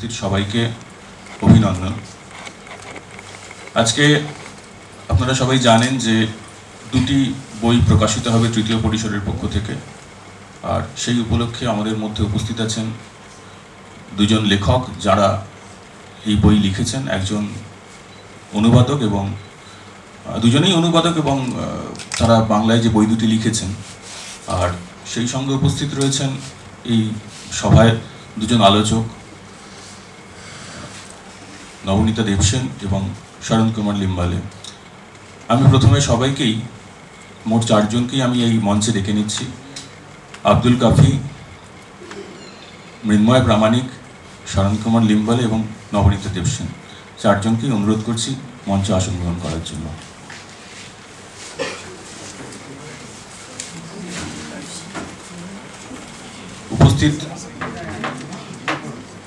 উপস্থিত সবাইকে অভিনন্দন। আজকে আপনারা সবাই জানেন যে দুটি বই প্রকাশিত হবে তৃতীয় পরিসরের পক্ষ থেকে, আর সেই উপলক্ষে আমাদের মধ্যে উপস্থিত আছেন দুজন লেখক যারা এই বই লিখেছেন, একজন অনুবাদক এবং দুজনেই অনুবাদক এবং তারা বাংলায় যে বই দুটি লিখেছেন। আর সেই সঙ্গে উপস্থিত রয়েছেন এই সভায় দুজন আলোচক, নবনীতা দেবসেন এবং শরণ কুমার লিম্বালে। আমি প্রথমে সবাইকেই, মোট চারজনকেই আমি এই মঞ্চে ডেকে নিচ্ছি। আব্দুল কাফি, মৃন্ময় প্রামাণিক, শরণ কুমার লিম্বালে এবং নবনীতা দেবসেন, চারজনকেই অনুরোধ করছি মঞ্চে আসন গ্রহণ করার জন্য। উপস্থিত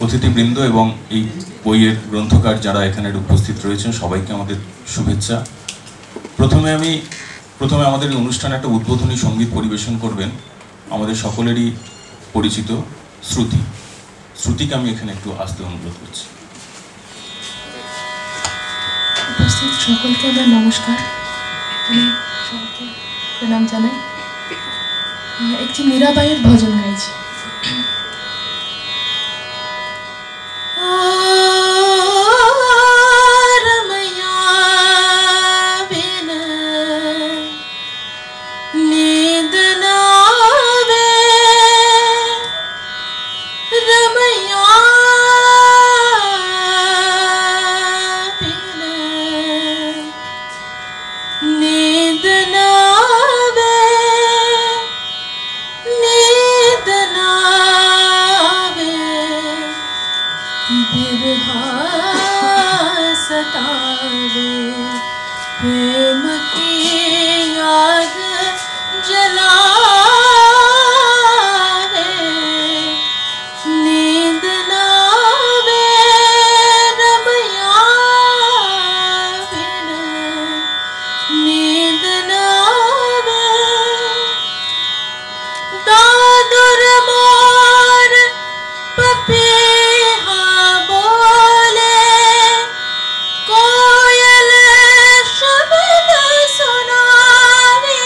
অতিথিবৃন্দ এবং এই বইয়ের গ্রন্থকার যারা এখানে উপস্থিত রয়েছেন সবাইকে আমাদের শুভেচ্ছা। প্রথমে আমাদের এই অনুষ্ঠানে একটা উদ্বোধনী সঙ্গীত পরিবেশন করবেন আমাদের সকলেরই পরিচিত শ্রুতিকে আমি এখানে একটু আসতে অনুরোধ করছি। উপস্থিত সকলকে আমার নমস্কার, সবাইকে প্রণাম জানাই। একটি মীরাবাইয়ের ভজন গাইছি। प्रेम की याद जलावे, नींद नावे रमैया बिन, नींद नावे दादुर मोर पपीहा बोले, कोयल शब्द सुनावे,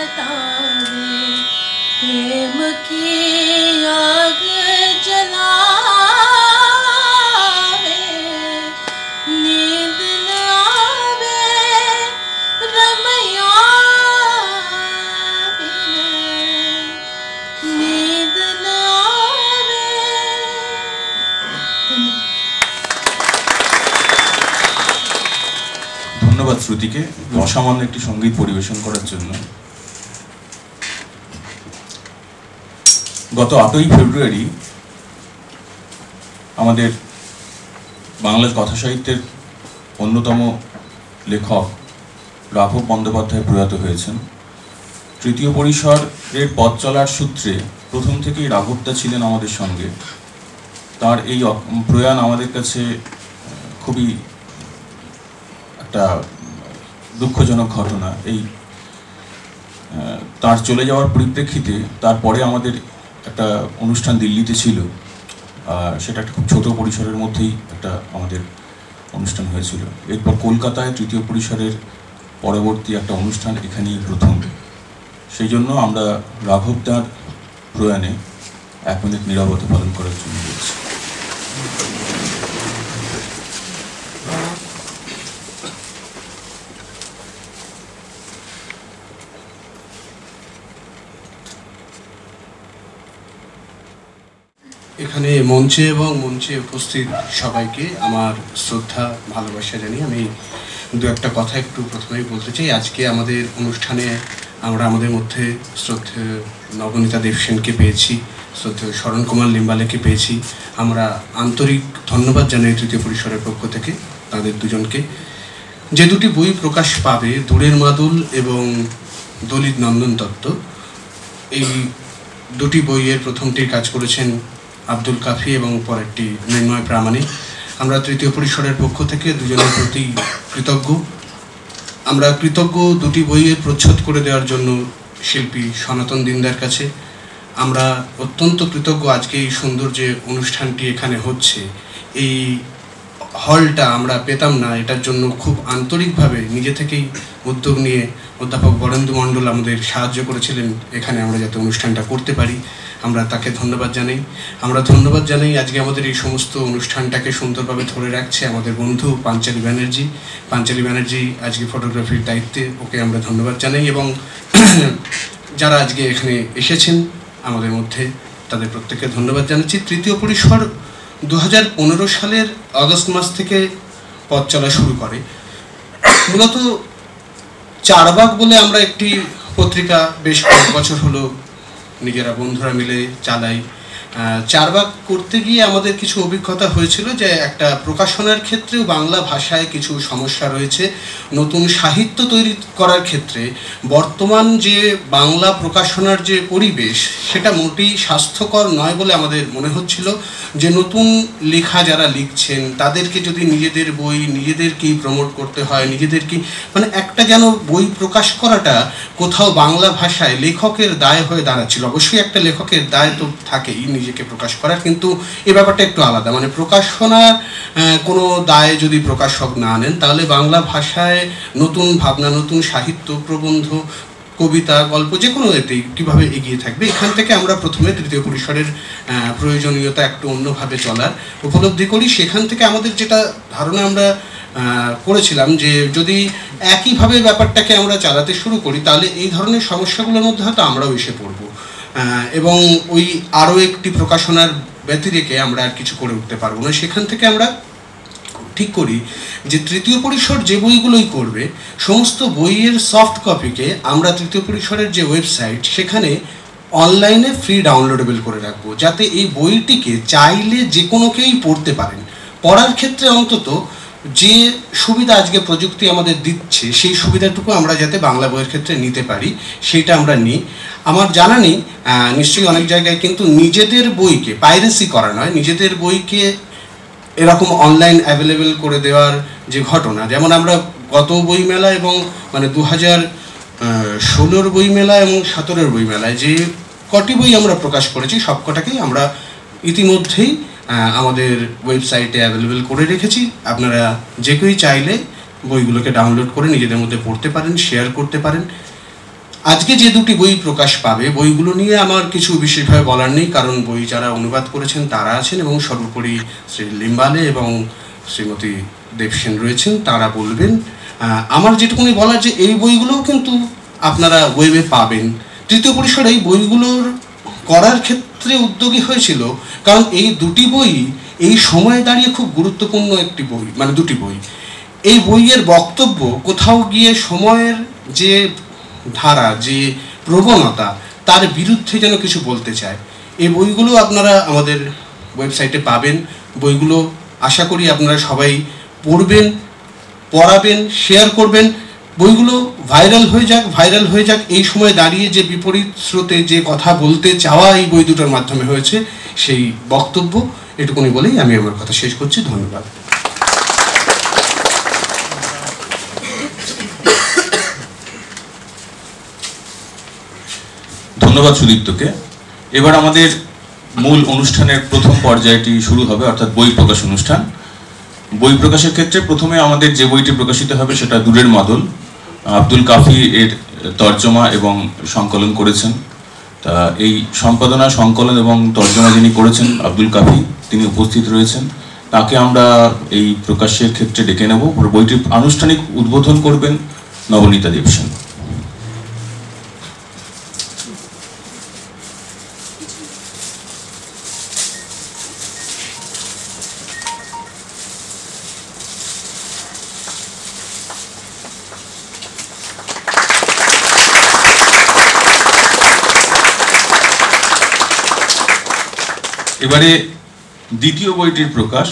सतावे, प्रेम की आग जलावे, नींद न आवे रमैया बिन, नींद न आवे। ধন্যবাদ শ্রুতিকে অসামান্য একটি সঙ্গীত পরিবেশন করার জন্য। গত 8ই ফেব্রুয়ারি আমাদের বাংলা কথা সাহিত্যের অন্যতম লেখক রাঘব বন্দ্যোপাধ্যায় প্রয়াত হয়েছেন। তৃতীয় পরিসরের পথ চলার সূত্রে প্রথম থেকেই রাঘবদা ছিলেন আমাদের সঙ্গে। তার এই প্রয়াণ আমাদের কাছে খুবই একটা দুঃখজনক ঘটনা। এই তার চলে যাওয়ার পরিপ্রেক্ষিতে তারপরে আমাদের একটা অনুষ্ঠান দিল্লিতে ছিল, সেটা একটা খুব ছোট পরিসরের মধ্যেই একটা আমাদের অনুষ্ঠান হয়েছিল। এরপর কলকাতায় তৃতীয় পরিসরের পরবর্তী একটা অনুষ্ঠান এখানেই প্রথম। সেই জন্য আমরা রাঘবদার প্রয়াণে 1 মিনিট নীরবতা পালন করার জন্য বলছি। এখানে মঞ্চে এবং মঞ্চে উপস্থিত সবাইকে আমার শ্রদ্ধা ভালোবাসা জানিয়ে আমি দু একটা কথা একটু প্রথমেই বলতে চাই। আজকে আমাদের অনুষ্ঠানে আমরা আমাদের মধ্যে শ্রদ্ধেয় নবনীতা দেবসেনকে পেয়েছি, শ্রদ্ধেয় শরণ কুমার লিম্বালেকে পেয়েছি। আমরা আন্তরিক ধন্যবাদ জানাই তৃতীয় পরিসরের পক্ষ থেকে তাদের দুজনকে। যে দুটি বই প্রকাশ পাবে, দূরের মাদুল এবং দলিত নন্দন তত্ত্ব, এই দুটি বইয়ের প্রথমটির কাজ করেছেন আব্দুল কাফি এবং পরেরটি মৃন্ময় প্রামাণিক। আমরা তৃতীয় পরিসরের পক্ষ থেকে দুজনের প্রতি কৃতজ্ঞ। আমরা কৃতজ্ঞ দুটি বইয়ের প্রচ্ছদ করে দেওয়ার জন্য শিল্পী সনাতন দিনদার কাছে। আমরা অত্যন্ত কৃতজ্ঞ আজকে এই সুন্দর যে অনুষ্ঠানটি এখানে হচ্ছে, এই হলটা আমরা পেতাম না। এটার জন্য খুব আন্তরিকভাবে নিজে থেকেই উদ্যোগ নিয়ে অধ্যাপক বরেন্দু মণ্ডল আমাদের সাহায্য করেছিলেন এখানে আমরা যাতে অনুষ্ঠানটা করতে পারি। আমরা তাকে ধন্যবাদ জানাই। আমরা ধন্যবাদ জানাই আজকে আমাদের এই সমস্ত অনুষ্ঠানটাকে সুন্দরভাবে ধরে রাখছে আমাদের বন্ধু পাঞ্চালী ব্যানার্জি। পাঞ্চালী ব্যানার্জি আজকে ফটোগ্রাফির দায়িত্বে, ওকে আমরা ধন্যবাদ জানাই। এবং যারা আজকে এখানে এসেছেন আমাদের মধ্যে, তাদের প্রত্যেককে ধন্যবাদ জানাচ্ছি। তৃতীয় পরিসর 2015 সালের আগস্ট মাস থেকে পথ চলা শুরু করে। মূলত চারবাগ বলে আমরা একটি পত্রিকা বেশ কয়েক বছর হলো নিজেরা বন্ধুরা মিলে চালাই। চারবাগ করতে গিয়ে আমাদের কিছু অভিজ্ঞতা হয়েছিল যে একটা প্রকাশনার ক্ষেত্রেও বাংলা ভাষায় কিছু সমস্যা রয়েছে। নতুন সাহিত্য তৈরি করার ক্ষেত্রে বর্তমান যে বাংলা প্রকাশনার যে পরিবেশ, সেটা মোটেই স্বাস্থ্যকর নয় বলে আমাদের মনে হচ্ছিল। যে নতুন লেখা যারা লিখছেন তাদেরকে যদি নিজেদের বই নিজেদেরকেই প্রমোট করতে হয়, নিজেদেরকেই মানে একটা যেন বই প্রকাশ করাটা কোথাও বাংলা ভাষায় লেখকের দায় হয়ে দাঁড়াচ্ছিল। অবশ্যই একটা লেখকের দায় তো থাকেই নিজেকে প্রকাশ করার, কিন্তু এই ব্যাপারটা একটু আলাদা। মানে প্রকাশনার কোনো দায় যদি প্রকাশক না নেন, তাহলে বাংলা ভাষায় নতুন ভাবনা, নতুন সাহিত্য, প্রবন্ধ, কবিতা, গল্প যে কোনো এতেই কীভাবে এগিয়ে থাকবে, এখান থেকে আমরা প্রথমে তৃতীয় পরিসরের প্রয়োজনীয়তা একটু অন্যভাবে চলার উপলব্ধি করি। সেখান থেকে আমাদের যেটা ধারণা আমরা করেছিলাম যে যদি একইভাবে ব্যাপারটাকে আমরা চালাতে শুরু করি, তাহলে এই ধরনের সমস্যাগুলোর মধ্যে হয়তো আমরাও এসে পড়ব এবং ওই আরও একটি প্রকাশনার ব্যতিরেকে আমরা আর কিছু করে উঠতে পারবো না। সেখান থেকে আমরা ঠিক করি যে তৃতীয় পরিসর যে বইগুলোই করবে, সমস্ত বইয়ের সফট কপিকে আমরা তৃতীয় পরিসরের যে ওয়েবসাইট, সেখানে অনলাইনে ফ্রি ডাউনলোডেবল করে রাখবো, যাতে এই বইটিকে চাইলে যে কোনো কেউই পড়তে পারেন। পড়ার ক্ষেত্রে অন্তত যে সুবিধা আজকে প্রযুক্তি আমাদের দিচ্ছে, সেই সুবিধাটুকু আমরা যাতে বাংলা বইয়ের ক্ষেত্রে নিতে পারি, সেইটা আমরা নিই। আমার জানা নেই, নিশ্চয়ই অনেক জায়গায় কিন্তু নিজেদের বইকে পাইরেসি করা নয়, নিজেদের বইকে এরকম অনলাইন অ্যাভেলেবেল করে দেওয়ার যে ঘটনা, যেমন আমরা গত বইমেলা এবং মানে 2016 বইমেলা এবং 17 বইমেলায় যে কটি বই আমরা প্রকাশ করেছি, সব কটাকেই আমরা ইতিমধ্যেই আমাদের ওয়েবসাইটে অ্যাভেলেবেল করে রেখেছি। আপনারা যে কেউই চাইলে বইগুলোকে ডাউনলোড করে নিজেদের মধ্যে পড়তে পারেন, শেয়ার করতে পারেন। আজকে যে দুটি বই প্রকাশ পাবে, বইগুলো নিয়ে আমার কিছু বিশেষভাবে বলার নেই, কারণ বই যারা অনুবাদ করেছেন তারা আছেন এবং সর্বোপরি শ্রী লিম্বালে এবং শ্রীমতী দেবসেন রয়েছেন, তারা বলবেন। আমার যেটুকুনি বলার যে এই বইগুলোও কিন্তু আপনারা ওয়েবে পাবেন। তৃতীয় পরিসরে এই বইগুলোর করার ক্ষেত্রে উদ্যোগী হয়েছিল কারণ এই দুটি বই এই সময়ে দাঁড়িয়ে খুব গুরুত্বপূর্ণ একটি বই, মানে দুটি বই। এই বইয়ের বক্তব্য কোথাও গিয়ে সময়ের যে ধারা, যে প্রবণতা, তার বিরুদ্ধে যেন কিছু বলতে চায়। এই বইগুলো আপনারা আমাদের ওয়েবসাইটে পাবেন। বইগুলো আশা করি আপনারা সবাই পড়বেন, পড়াবেন, শেয়ার করবেন। বইগুলো ভাইরাল হয়ে যাক। এই সময় দাঁড়িয়ে যে বিপরীত স্রোতে যে কথা বলতে চাওয়া এই বই দুটোর মাধ্যমে হয়েছে, সেই বক্তব্য এটুকুনি বলেই আমি আমার কথা শেষ করছি। ধন্যবাদ। ধন্যবাদ সুদীপ্তকে। এবার আমাদের মূল অনুষ্ঠানের প্রথম পর্যায়টি শুরু হবে, অর্থাৎ বই প্রকাশ অনুষ্ঠান। বই প্রকাশের ক্ষেত্রে প্রথমে আমাদের যে বইটি প্রকাশিত হবে সেটা দূরের মাদল। আব্দুল কাফি এর তর্জমা এবং সংকলন করেছেন। তা এই সম্পাদনা, সংকলন এবং তর্জমা যিনি করেছেন আব্দুল কাফি, তিনি উপস্থিত রয়েছেন। তাকে আমরা এই প্রকাশের ক্ষেত্রে ডেকে নেব। বইটির আনুষ্ঠানিক উদ্বোধন করবেন নবনীতা দেবসেন। এবারে দ্বিতীয় বইটির প্রকাশ।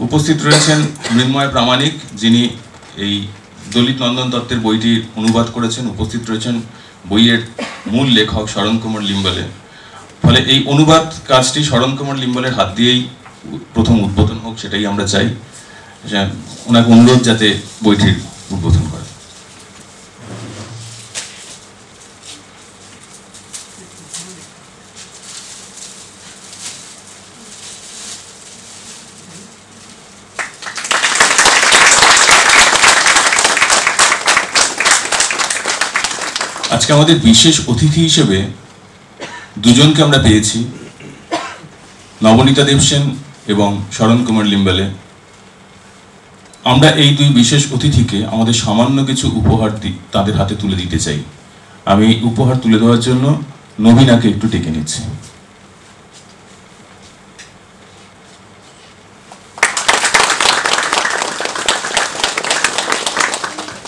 উপস্থিত রয়েছেন মৃন্ময় প্রামাণিক, যিনি এই দলিত নন্দন দত্তের বইটির অনুবাদ করেছেন। উপস্থিত রয়েছেন বইয়ের মূল লেখক শরণ কুমার লিম্বালে। ফলে এই অনুবাদ কাজটি শরণ কুমার লিম্বালের হাত দিয়েই প্রথম উদ্বোধন হোক, সেটাই আমরা চাই। ওনাকে অনুরোধ যাতে বইটির উদ্বোধন করে। আজকে আমাদের বিশেষ অতিথি হিসেবে দুজনকে আমরা পেয়েছি, নবনীতা দেবসেন এবং শরণ কুমার লিম্বালে। আমরা এই দুই বিশেষ অতিথিকে আমাদের সামান্য কিছু উপহার তাদের হাতে তুলে দিতে চাই। আমি উপহার তুলে দেওয়ার জন্য নবীনাকে একটু ডেকে নিচ্ছি।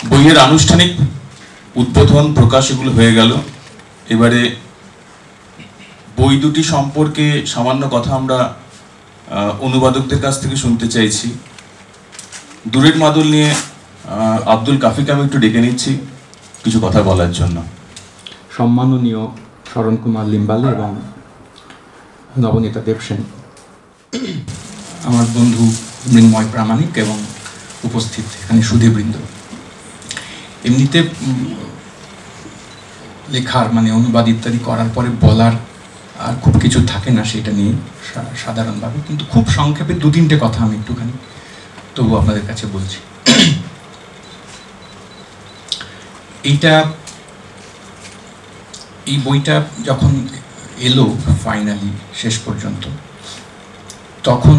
বইয়ের আনুষ্ঠানিক উদ্বোধন, প্রকাশ এগুলো হয়ে গেল। এবারে বই দুটি সম্পর্কে সামান্য কথা আমরা অনুবাদকদের কাছ থেকে শুনতে চাইছি। দূরের মাদল নিয়ে আব্দুল কাফিকে আমি একটু ডেকে নিচ্ছি কিছু কথা বলার জন্য। সম্মাননীয় শরণ কুমার লিম্বালে এবং নবনীতা দেবসেন, আমার বন্ধু মৃন্ময় প্রামাণিক এবং উপস্থিত এখানে সুধীবৃন্দ, এমনিতে লেখার মানে অনুবাদ ইত্যাদি করার পরে বলার আর খুব কিছু থাকে না সেটা নিয়ে সাধারণভাবে, কিন্তু খুব সংক্ষেপে দু তিনটে কথা আমি একটুখানি তবু আপনাদের কাছে বলছি। এই বইটা যখন এলো ফাইনালি শেষ পর্যন্ত, তখন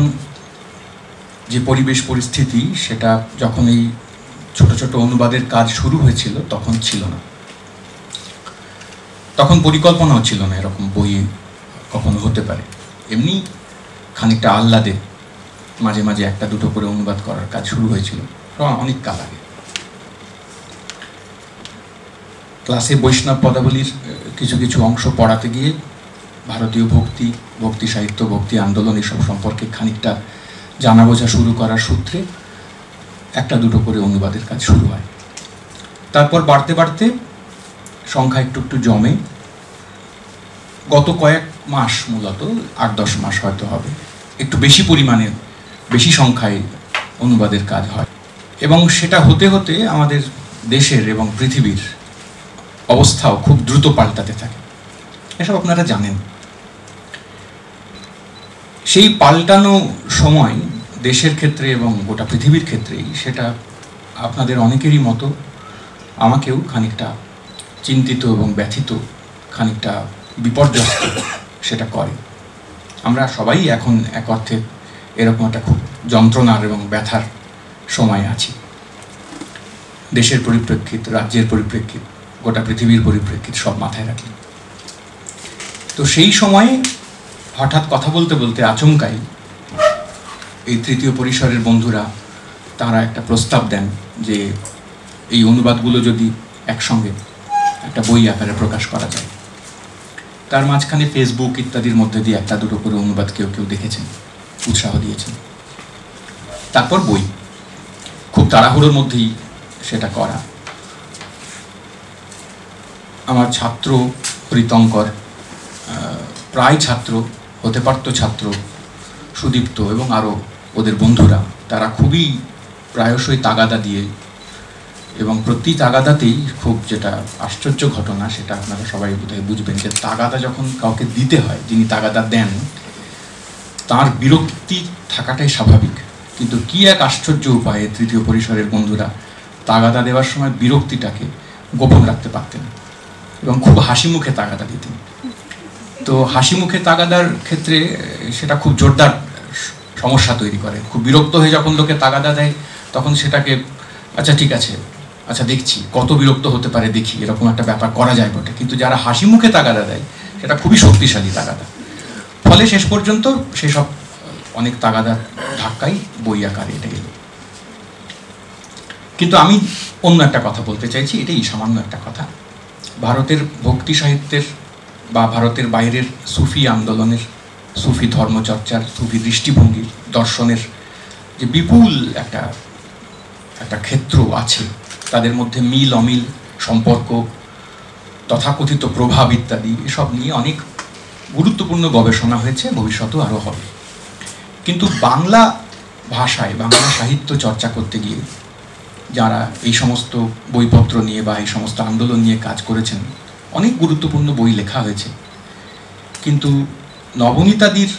যে পরিবেশ পরিস্থিতি সেটা যখন এই ছোট ছোট অনুবাদের কাজ শুরু হয়েছিল তখন ছিল না। তখন পরিকল্পনাও ছিল না এরকম বই কখনো হতে পারে। এমনি খানিকটা আহ্লাদে মাঝে মাঝে একটা দুটো করে অনুবাদ করার কাজ শুরু হয়েছিল অনেক কাল আগে। ক্লাসে বৈষ্ণব পদাবলীর কিছু কিছু অংশ পড়াতে গিয়ে ভারতীয় ভক্তি সাহিত্য, ভক্তি আন্দোলন এসব সম্পর্কে খানিকটা জানা বোঝা শুরু করার সূত্রে একটা দুটো করে অনুবাদের কাজ শুরু হয়। তারপর বাড়তে বাড়তে সংখ্যা একটু একটু জমে। গত কয়েক মাস, মূলত 8-10 মাস হয়তো হবে, একটু বেশি পরিমাণে বেশি সংখ্যায় অনুবাদের কাজ হয়। এবং সেটা হতে হতে আমাদের দেশের এবং পৃথিবীর অবস্থাও খুব দ্রুত পাল্টাতে থাকে, এসব আপনারা জানেন। সেই পাল্টানো সময় দেশের ক্ষেত্রে এবং গোটা পৃথিবীর ক্ষেত্রেই সেটা আপনাদের অনেকেরই মতো আমাকেও খানিকটা চিন্তিত এবং ব্যথিত, খানিকটা বিপর্যস্ত সেটা করে। আমরা সবাই এখন এক অর্থে এরকম একটা খুব যন্ত্রণার এবং ব্যথার সময় আছি। দেশের পরিপ্রেক্ষিত, রাজ্যের পরিপ্রেক্ষিত, গোটা পৃথিবীর পরিপ্রেক্ষিত সব মাথায় রাখি। তো সেই সময়ে হঠাৎ কথা বলতে বলতে আচমকাই এই তৃতীয় পরিসরের বন্ধুরা তারা একটা প্রস্তাব দেন যে এই অনুবাদগুলো যদি একসঙ্গে একটা বই আকারে প্রকাশ করা যায়। তার মাঝখানে ফেসবুক ইত্যাদির মধ্যে দিয়ে একটা দুটো করে অনুবাদ কেউ কেউ দেখেছেন, উৎসাহ দিয়েছেন। তারপর বই, খুব তাড়াহুড়োর মধ্যেই সেটা করা। আমার ছাত্র প্রীতঙ্কর, প্রায় ছাত্র, হতে পারত ছাত্র, সুদীপ্ত এবং আরও ওদের বন্ধুরা, তারা খুবই প্রায়শই তাগাদা দিয়ে, এবং প্রতি তাগাদাতেই খুব যেটা আশ্চর্য ঘটনা সেটা আপনারা সবাই বোধহয় বুঝবেন, যে তাগাদা যখন কাউকে দিতে হয়, যিনি তাগাদা দেন তার বিরক্তি থাকাটাই স্বাভাবিক, কিন্তু কি এক আশ্চর্য উপায়ে তৃতীয় পরিসরের বন্ধুরা তাগাদা দেওয়ার সময় বিরক্তিটাকে গোপন রাখতে পারতেন এবং খুব হাসি মুখে তাগাদা দিতেন। তো হাসি মুখে তাগাদার ক্ষেত্রে সেটা খুব জোরদার সমস্যা তৈরি করে। খুব বিরক্ত হয়ে যখন লোকে তাগাদা দেয় তখন সেটাকে আচ্ছা ঠিক আছে, আচ্ছা দেখছি কত বিরক্ত হতে পারে দেখি, এরকম একটা ব্যাপার করা যায় বটে। কিন্তু যারা হাসি মুখে তাগাদা দেয় সেটা খুবই শক্তিশালী তাগাদা। ফলে শেষ পর্যন্ত সেসব অনেক তাগাদার ধাক্কাই বই আকারে এটা এলো। কিন্তু আমি অন্য একটা কথা বলতে চাইছি, এটাই সামান্য একটা কথা। ভারতের ভক্তি সাহিত্যের বা ভারতের বাইরের সুফি আন্দোলনের, সুফি ধর্মচর্চার, সুফি দৃষ্টিভঙ্গির, দর্শনের যে বিপুল একটা ক্ষেত্র আছে, তাদের মধ্যে মিল অমিল, সম্পর্ক, তথাকথিত প্রভাব ইত্যাদি এসব নিয়ে অনেক গুরুত্বপূর্ণ গবেষণা হয়েছে, ভবিষ্যতেও আরও হবে। কিন্তু বাংলা ভাষায় বাংলা সাহিত্য চর্চা করতে গিয়ে যারা এই সমস্ত বইপত্র নিয়ে বা এই সমস্ত আন্দোলন নিয়ে কাজ করেছেন, অনেক গুরুত্বপূর্ণ বই লেখা হয়েছে। কিন্তু নবনীতাদির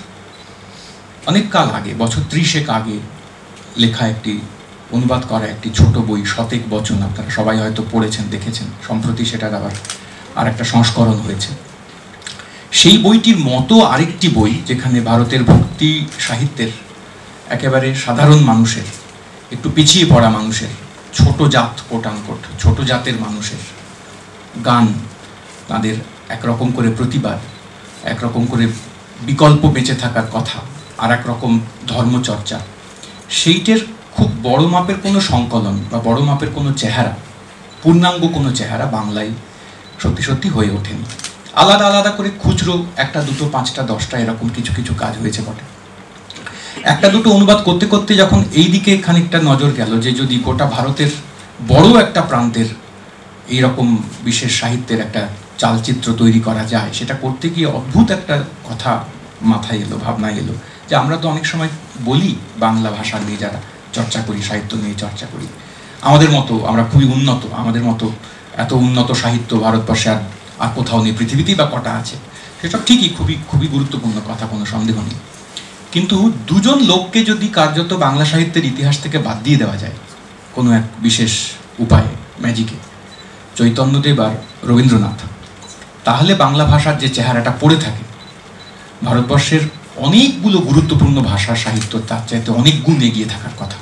অনেক কাল আগে, বছর 30 আগে লেখা একটি অনুবাদ করা একটি ছোট বই শতেক বচন, আপনারা সবাই হয়তো পড়েছেন, দেখেছেন। সম্প্রতি সেটার আবার আর একটা সংস্করণ হয়েছে। সেই বইটির মতো আরেকটি বই, যেখানে ভারতের ভক্তি সাহিত্যের একেবারে সাধারণ মানুষের, একটু পিছিয়ে পড়া মানুষের, ছোট জাত কোটানকোট, ছোট জাতের মানুষের গান, তাদের একরকম করে প্রতিবাদ, একরকম করে বিকল্প বেঁচে থাকার কথা, আর একরকম ধর্মচর্চা, সেইটের খুব বড় মাপের কোনো সংকলন বা বড় মাপের কোনো চেহারা, পূর্ণাঙ্গ কোনো চেহারা বাংলায় সত্যি সত্যি হয়ে ওঠেনি। আলাদা আলাদা করে খুচরো একটা দুটো 5টা 10টা এরকম কিছু কিছু কাজ হয়েছে বটে। একটা দুটো অনুবাদ করতে করতে যখন এই দিকে খানিকটা নজর গেল যে যদি গোটা ভারতের বড় একটা প্রান্তের এইরকম বিশেষ সাহিত্যের একটা চালচিত্র তৈরি করা যায়, সেটা করতে গিয়ে অদ্ভুত একটা কথা মাথায় এলো, ভাবনা এলো, যে আমরা তো অনেক সময় বলি বাংলা ভাষা নিয়ে যারা চর্চা করি, সাহিত্য নিয়ে চর্চা করি, আমাদের মতো আমরা খুবই উন্নত, আমাদের মতো এত উন্নত সাহিত্য ভারতবর্ষে আর কোথাও নেই, পৃথিবীতেই বা কটা আছে। সেসব ঠিকই, খুবই খুবই গুরুত্বপূর্ণ কথা, কোনো সন্দেহ নেই। কিন্তু দুজন লোককে যদি কার্যত বাংলা সাহিত্যের ইতিহাস থেকে বাদ দিয়ে দেওয়া যায় কোনো এক বিশেষ উপায়ে, ম্যাজিকে, চৈতন্যদেব আর রবীন্দ্রনাথ, তাহলে বাংলা ভাষার যে চেহারাটা পড়ে থাকে ভারতবর্ষের অনেকগুলো গুরুত্বপূর্ণ ভাষার সাহিত্য তার চাইতে অনেক গুণ এগিয়ে থাকার কথা।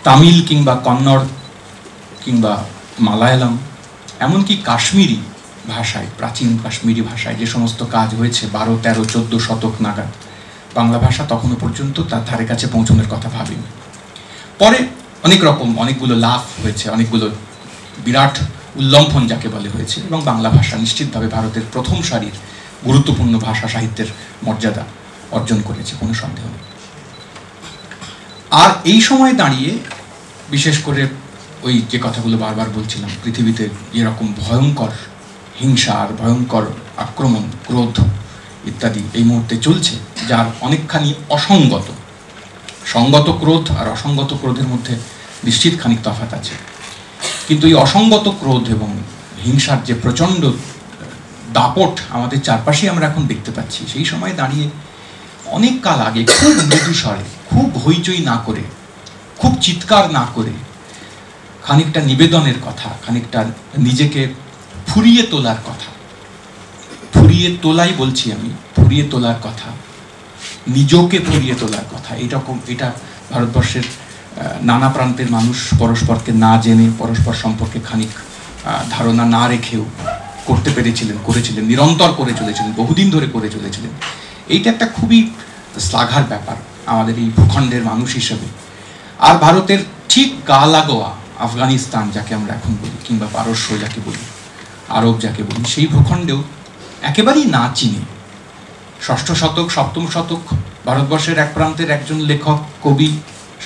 তামিল কিংবা কন্নড় কিংবা মালায়ালাম, এমনকি কাশ্মীরি ভাষায়, প্রাচীন কাশ্মীরি ভাষায় যে সমস্ত কাজ হয়েছে 12, 13, 14 শতক নাগাদ, বাংলা ভাষা তখনও পর্যন্ত তার ধারে কাছে পৌঁছানোর কথা ভাবেনি। পরে অনেক রকম অনেকগুলো লাভ হয়েছে, অনেকগুলো বিরাট উল্লম্ফন যাকে বলে হয়েছে, এবং বাংলা ভাষা নিশ্চিতভাবে ভারতের প্রথম সারির গুরুত্বপূর্ণ ভাষা সাহিত্যের মর্যাদা অর্জন করেছে, কোনো সন্দেহ নেই। আর এই সময় দাঁড়িয়ে বিশেষ করে ওই যে কথাগুলো বারবার বলছিলাম, পৃথিবীতে যেরকম ভয়ঙ্কর হিংসা আর ভয়ঙ্কর আক্রমণ, ক্রোধ ইত্যাদি এই মুহূর্তে চলছে, যার অনেকখানি অসঙ্গত, সঙ্গত ক্রোধ আর অসঙ্গত ক্রোধের মধ্যে নিশ্চিত খানিক তফাৎ আছে। কিন্তু এই অসঙ্গত ক্রোধ এবং হিংসার যে প্রচণ্ড দাপট আমাদের চারপাশে আমরা এখন দেখতে পাচ্ছি, সেই সময় দাঁড়িয়ে অনেক কাল আগে খুব মৃদু স্বরে, খুব হইচই না করে, খুব চিৎকার না করে, খানিকটা নিবেদনের কথা, খানিকটা নিজেকে ফুরিয়ে তোলার কথা, ফুরিয়ে তোলাই বলছি আমি, ফুরিয়ে তোলার কথা, নিজকে ফুরিয়ে তোলার কথা। এটা ভারতবর্ষের নানা প্রান্তের মানুষ পরস্পরকে না জেনে, পরস্পর সম্পর্কে খানিক ধারণা না রেখেও করতে পেরেছিলেন, করেছিলেন, নিরন্তর করে চলেছিলেন, বহুদিন ধরে করে চলেছিলেন। এইটা একটা খুবই শ্লাঘার ব্যাপার আমাদের এই ভূখণ্ডের মানুষ হিসেবে। আর ভারতের ঠিক গা লাগোয়া আফগানিস্তান যাকে আমরা এখন বলি, কিংবা পারস্য যাকে বলি, আরব যাকে বলি, সেই ভূখণ্ডেও একেবারেই না চিনে ষষ্ঠ শতক, সপ্তম শতক ভারতবর্ষের এক প্রান্তের একজন লেখক, কবি,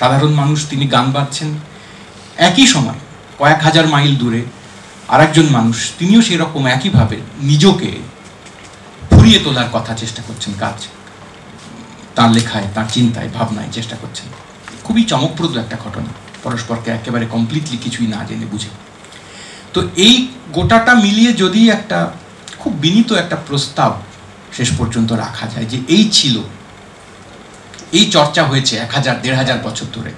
সাধারণ মানুষ, তিনি গান বাজছেন। একই সময় কয়েক হাজার মাইল দূরে আর একজন মানুষ, তিনিও সেরকম একইভাবে নিজকে ফুরিয়ে তোলার কথা চেষ্টা করছেন, কাজ তার লেখায়, তার চিন্তায়, ভাবনায় চেষ্টা করছেন। খুবই চমকপ্রদ একটা ঘটনা, পরস্পরকে একেবারে কমপ্লিটলি কিছুই না জেনে বুঝে। তো এই গোটাটা মিলিয়ে যদি একটা খুব বিনীত একটা প্রস্তাব শেষ পর্যন্ত রাখা যায় যে এই ছিল, এই চর্চা হয়েছে 1000-1500 বছর ধরে,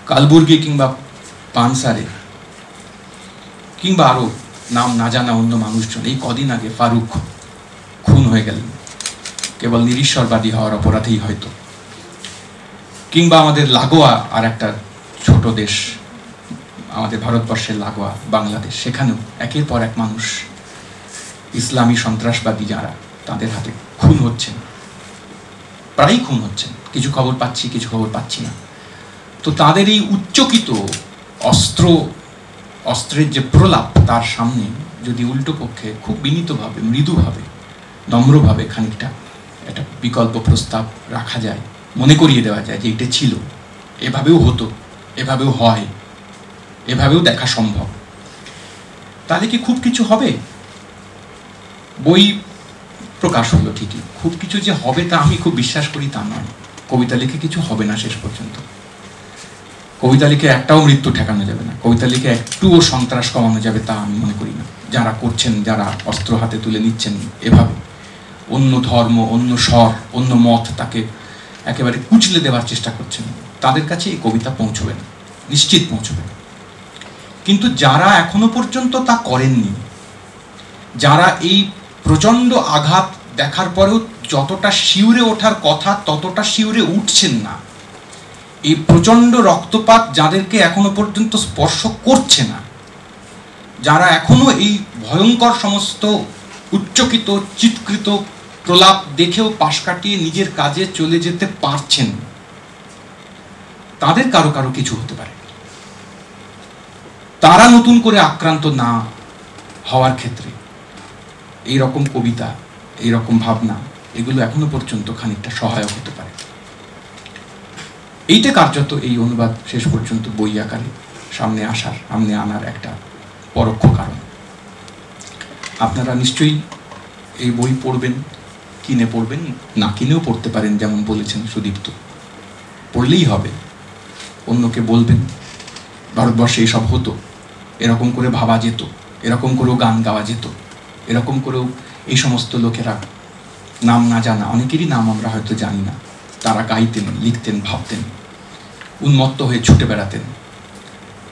কালবুর্গি কিংবা পানসারে কিংবা আরো নাম না জানা অন্য মানুষজন। এই কদিন আগে ফারুক খুন হয়ে গেলেন কেবল নিরীশ্বরবাদী হওয়ার অপরাধেই হয়তো। কিংবা আমাদের লাগোয়া আর একটা ছোট দেশ, আমাদের ভারতবর্ষের লাগোয়া বাংলাদেশ, সেখানেও একের পর এক মানুষ, ইসলামী সন্ত্রাসবাদী যারা, তাদের হাতে খুন হচ্ছেন, প্রায়ই খুন হচ্ছেন। কিছু খবর পাচ্ছি, কিছু খবর পাচ্ছি না। তো তাদের এই উচ্চকিত অস্ত্রের যে প্রলাপ, তার সামনে যদি উল্টো পক্ষে খুব বিনীতভাবে, মৃদুভাবে, নম্রভাবে খানিকটা একটা বিকল্প প্রস্তাব রাখা যায়, মনে করিয়ে দেওয়া যায় যে এটা ছিল, এভাবেও হতো, এভাবেও হয়, এভাবেও দেখা সম্ভব, তাহলে কি খুব কিছু হবে? বই প্রকাশ হলো ঠিকই, খুব কিছু যে হবে তা আমি খুব বিশ্বাস করি তা নয়। কবিতা লিখে কিছু হবে না শেষ পর্যন্ত। কবিতা লিখে একটাও মৃত্যু ঠেকানো যাবে না, কবিতা লিখে একটুও সন্ত্রাস কমানো যাবে তা আমি মনে করি না। যারা করছেন, যারা অস্ত্র হাতে তুলে নিচ্ছেন এভাবে, অন্য ধর্ম, অন্য স্বর, অন্য মত, তাকে একেবারে কুচলে দেওয়ার চেষ্টা করছেন, তাদের কাছে এই কবিতা পৌঁছবে না, নিশ্চিত পৌঁছবে না। কিন্তু যারা এখনো পর্যন্ত তা করেননি, যারা এই প্রচণ্ড আঘাত দেখার পরেও যতটা শিউরে ওঠার কথা ততটা শিউরে উঠছেন না, এই প্রচণ্ড রক্তপাত যাদেরকে এখনো পর্যন্ত স্পর্শ করছে না, যারা এখনো এই ভয়ঙ্কর সমস্ত উচ্চকিত, চিৎকৃত প্রলাপ দেখেও পাশ কাটিয়ে নিজের কাজে চলে যেতে পারছেন, তাদের কারো কারো কিছু হতে পারে। তারা নতুন করে আক্রান্ত না হওয়ার ক্ষেত্রে এই রকম কবিতা, এই রকম ভাবনা, এগুলো এখনো পর্যন্ত খানিকটা সহায়ক হতে পারে। এইটা কার্যত এই অনুবাদ শেষ পর্যন্ত বই আকারে সামনে আনার একটা পরোক্ষ কারণ। আপনারা নিশ্চয়ই এই বই পড়বেন, কিনে পড়বেন, না কিনেও পড়তে পারেন, যেমন বলেছেন সুদীপ্ত, পড়লেই হবে, অন্যকে বলবেন ভারতবর্ষে এসব হতো, এরকম করে ভাবা যেত, এরকম করেও গান গাওয়া যেত, এরকম করেও এই সমস্ত লোকেরা, নাম না জানা, অনেকেরই নাম আমরা হয়তো জানি না, তারা গাইতেন, লিখতেন, ভাবতেন, উন্মত্ত হয়ে ছুটে বেড়াতেন,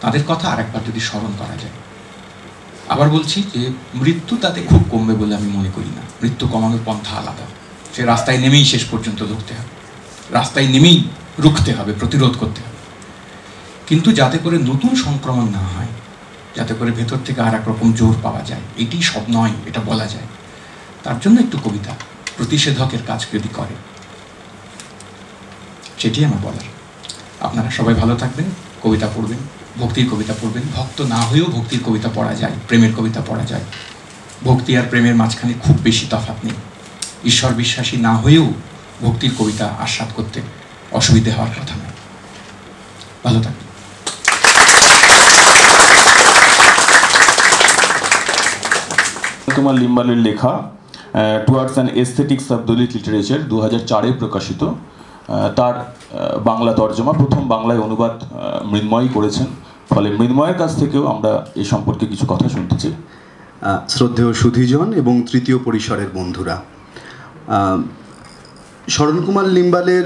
তাদের কথা আরেকবার যদি স্মরণ করা যায়। আবার বলছি যে মৃত্যু তাতে খুব কমবে বলে আমি মনে করি না। মৃত্যু কমানোর পন্থা আলাদা, সে রাস্তায় নেমেই শেষ পর্যন্ত রুখতে হবে, রাস্তায় নেমেই রুখতে হবে, প্রতিরোধ করতে হবে। কিন্তু যাতে করে নতুন সংক্রমণ না হয়, যাতে করে ভেতর থেকে আর এক রকম জোর পাওয়া যায়, এটি সব নয়, এটা বলা যায়, তার জন্য একটু কবিতা প্রতিষেধকের কাজ যদি করে, সেটি আমার বলার। আপনারা সবাই ভালো থাকবেন, কবিতা পড়বেন, ভক্তির কবিতা পড়বেন। ভক্ত না হয়েও ভক্তির কবিতা পড়া যায়, প্রেমের কবিতা পড়া যায়। ভক্তি আর প্রেমের মাঝখানে খুব বেশি তফাৎ নেই। ঈশ্বর বিশ্বাসী না হয়েও ভক্তির কবিতা আস্বাদ করতে অসুবিধে হওয়ার কথা নয়। ভালো থাকবেন। কুমার লিম্বালের লেখা towards an aesthetics of Dalit literature 2004-এ প্রকাশিত। তার বাংলা তর্জমা, প্রথম বাংলায় অনুবাদ মৃন্ময়ই করেছেন। ফলে মৃন্ময়ের কাছ থেকেও আমরা এই সম্পর্কে কিছু কথা শুনতে চাই। শ্রদ্ধেয় সুধীজন এবং তৃতীয় পরিসরের বন্ধুরা, শরণকুমার লিম্বালের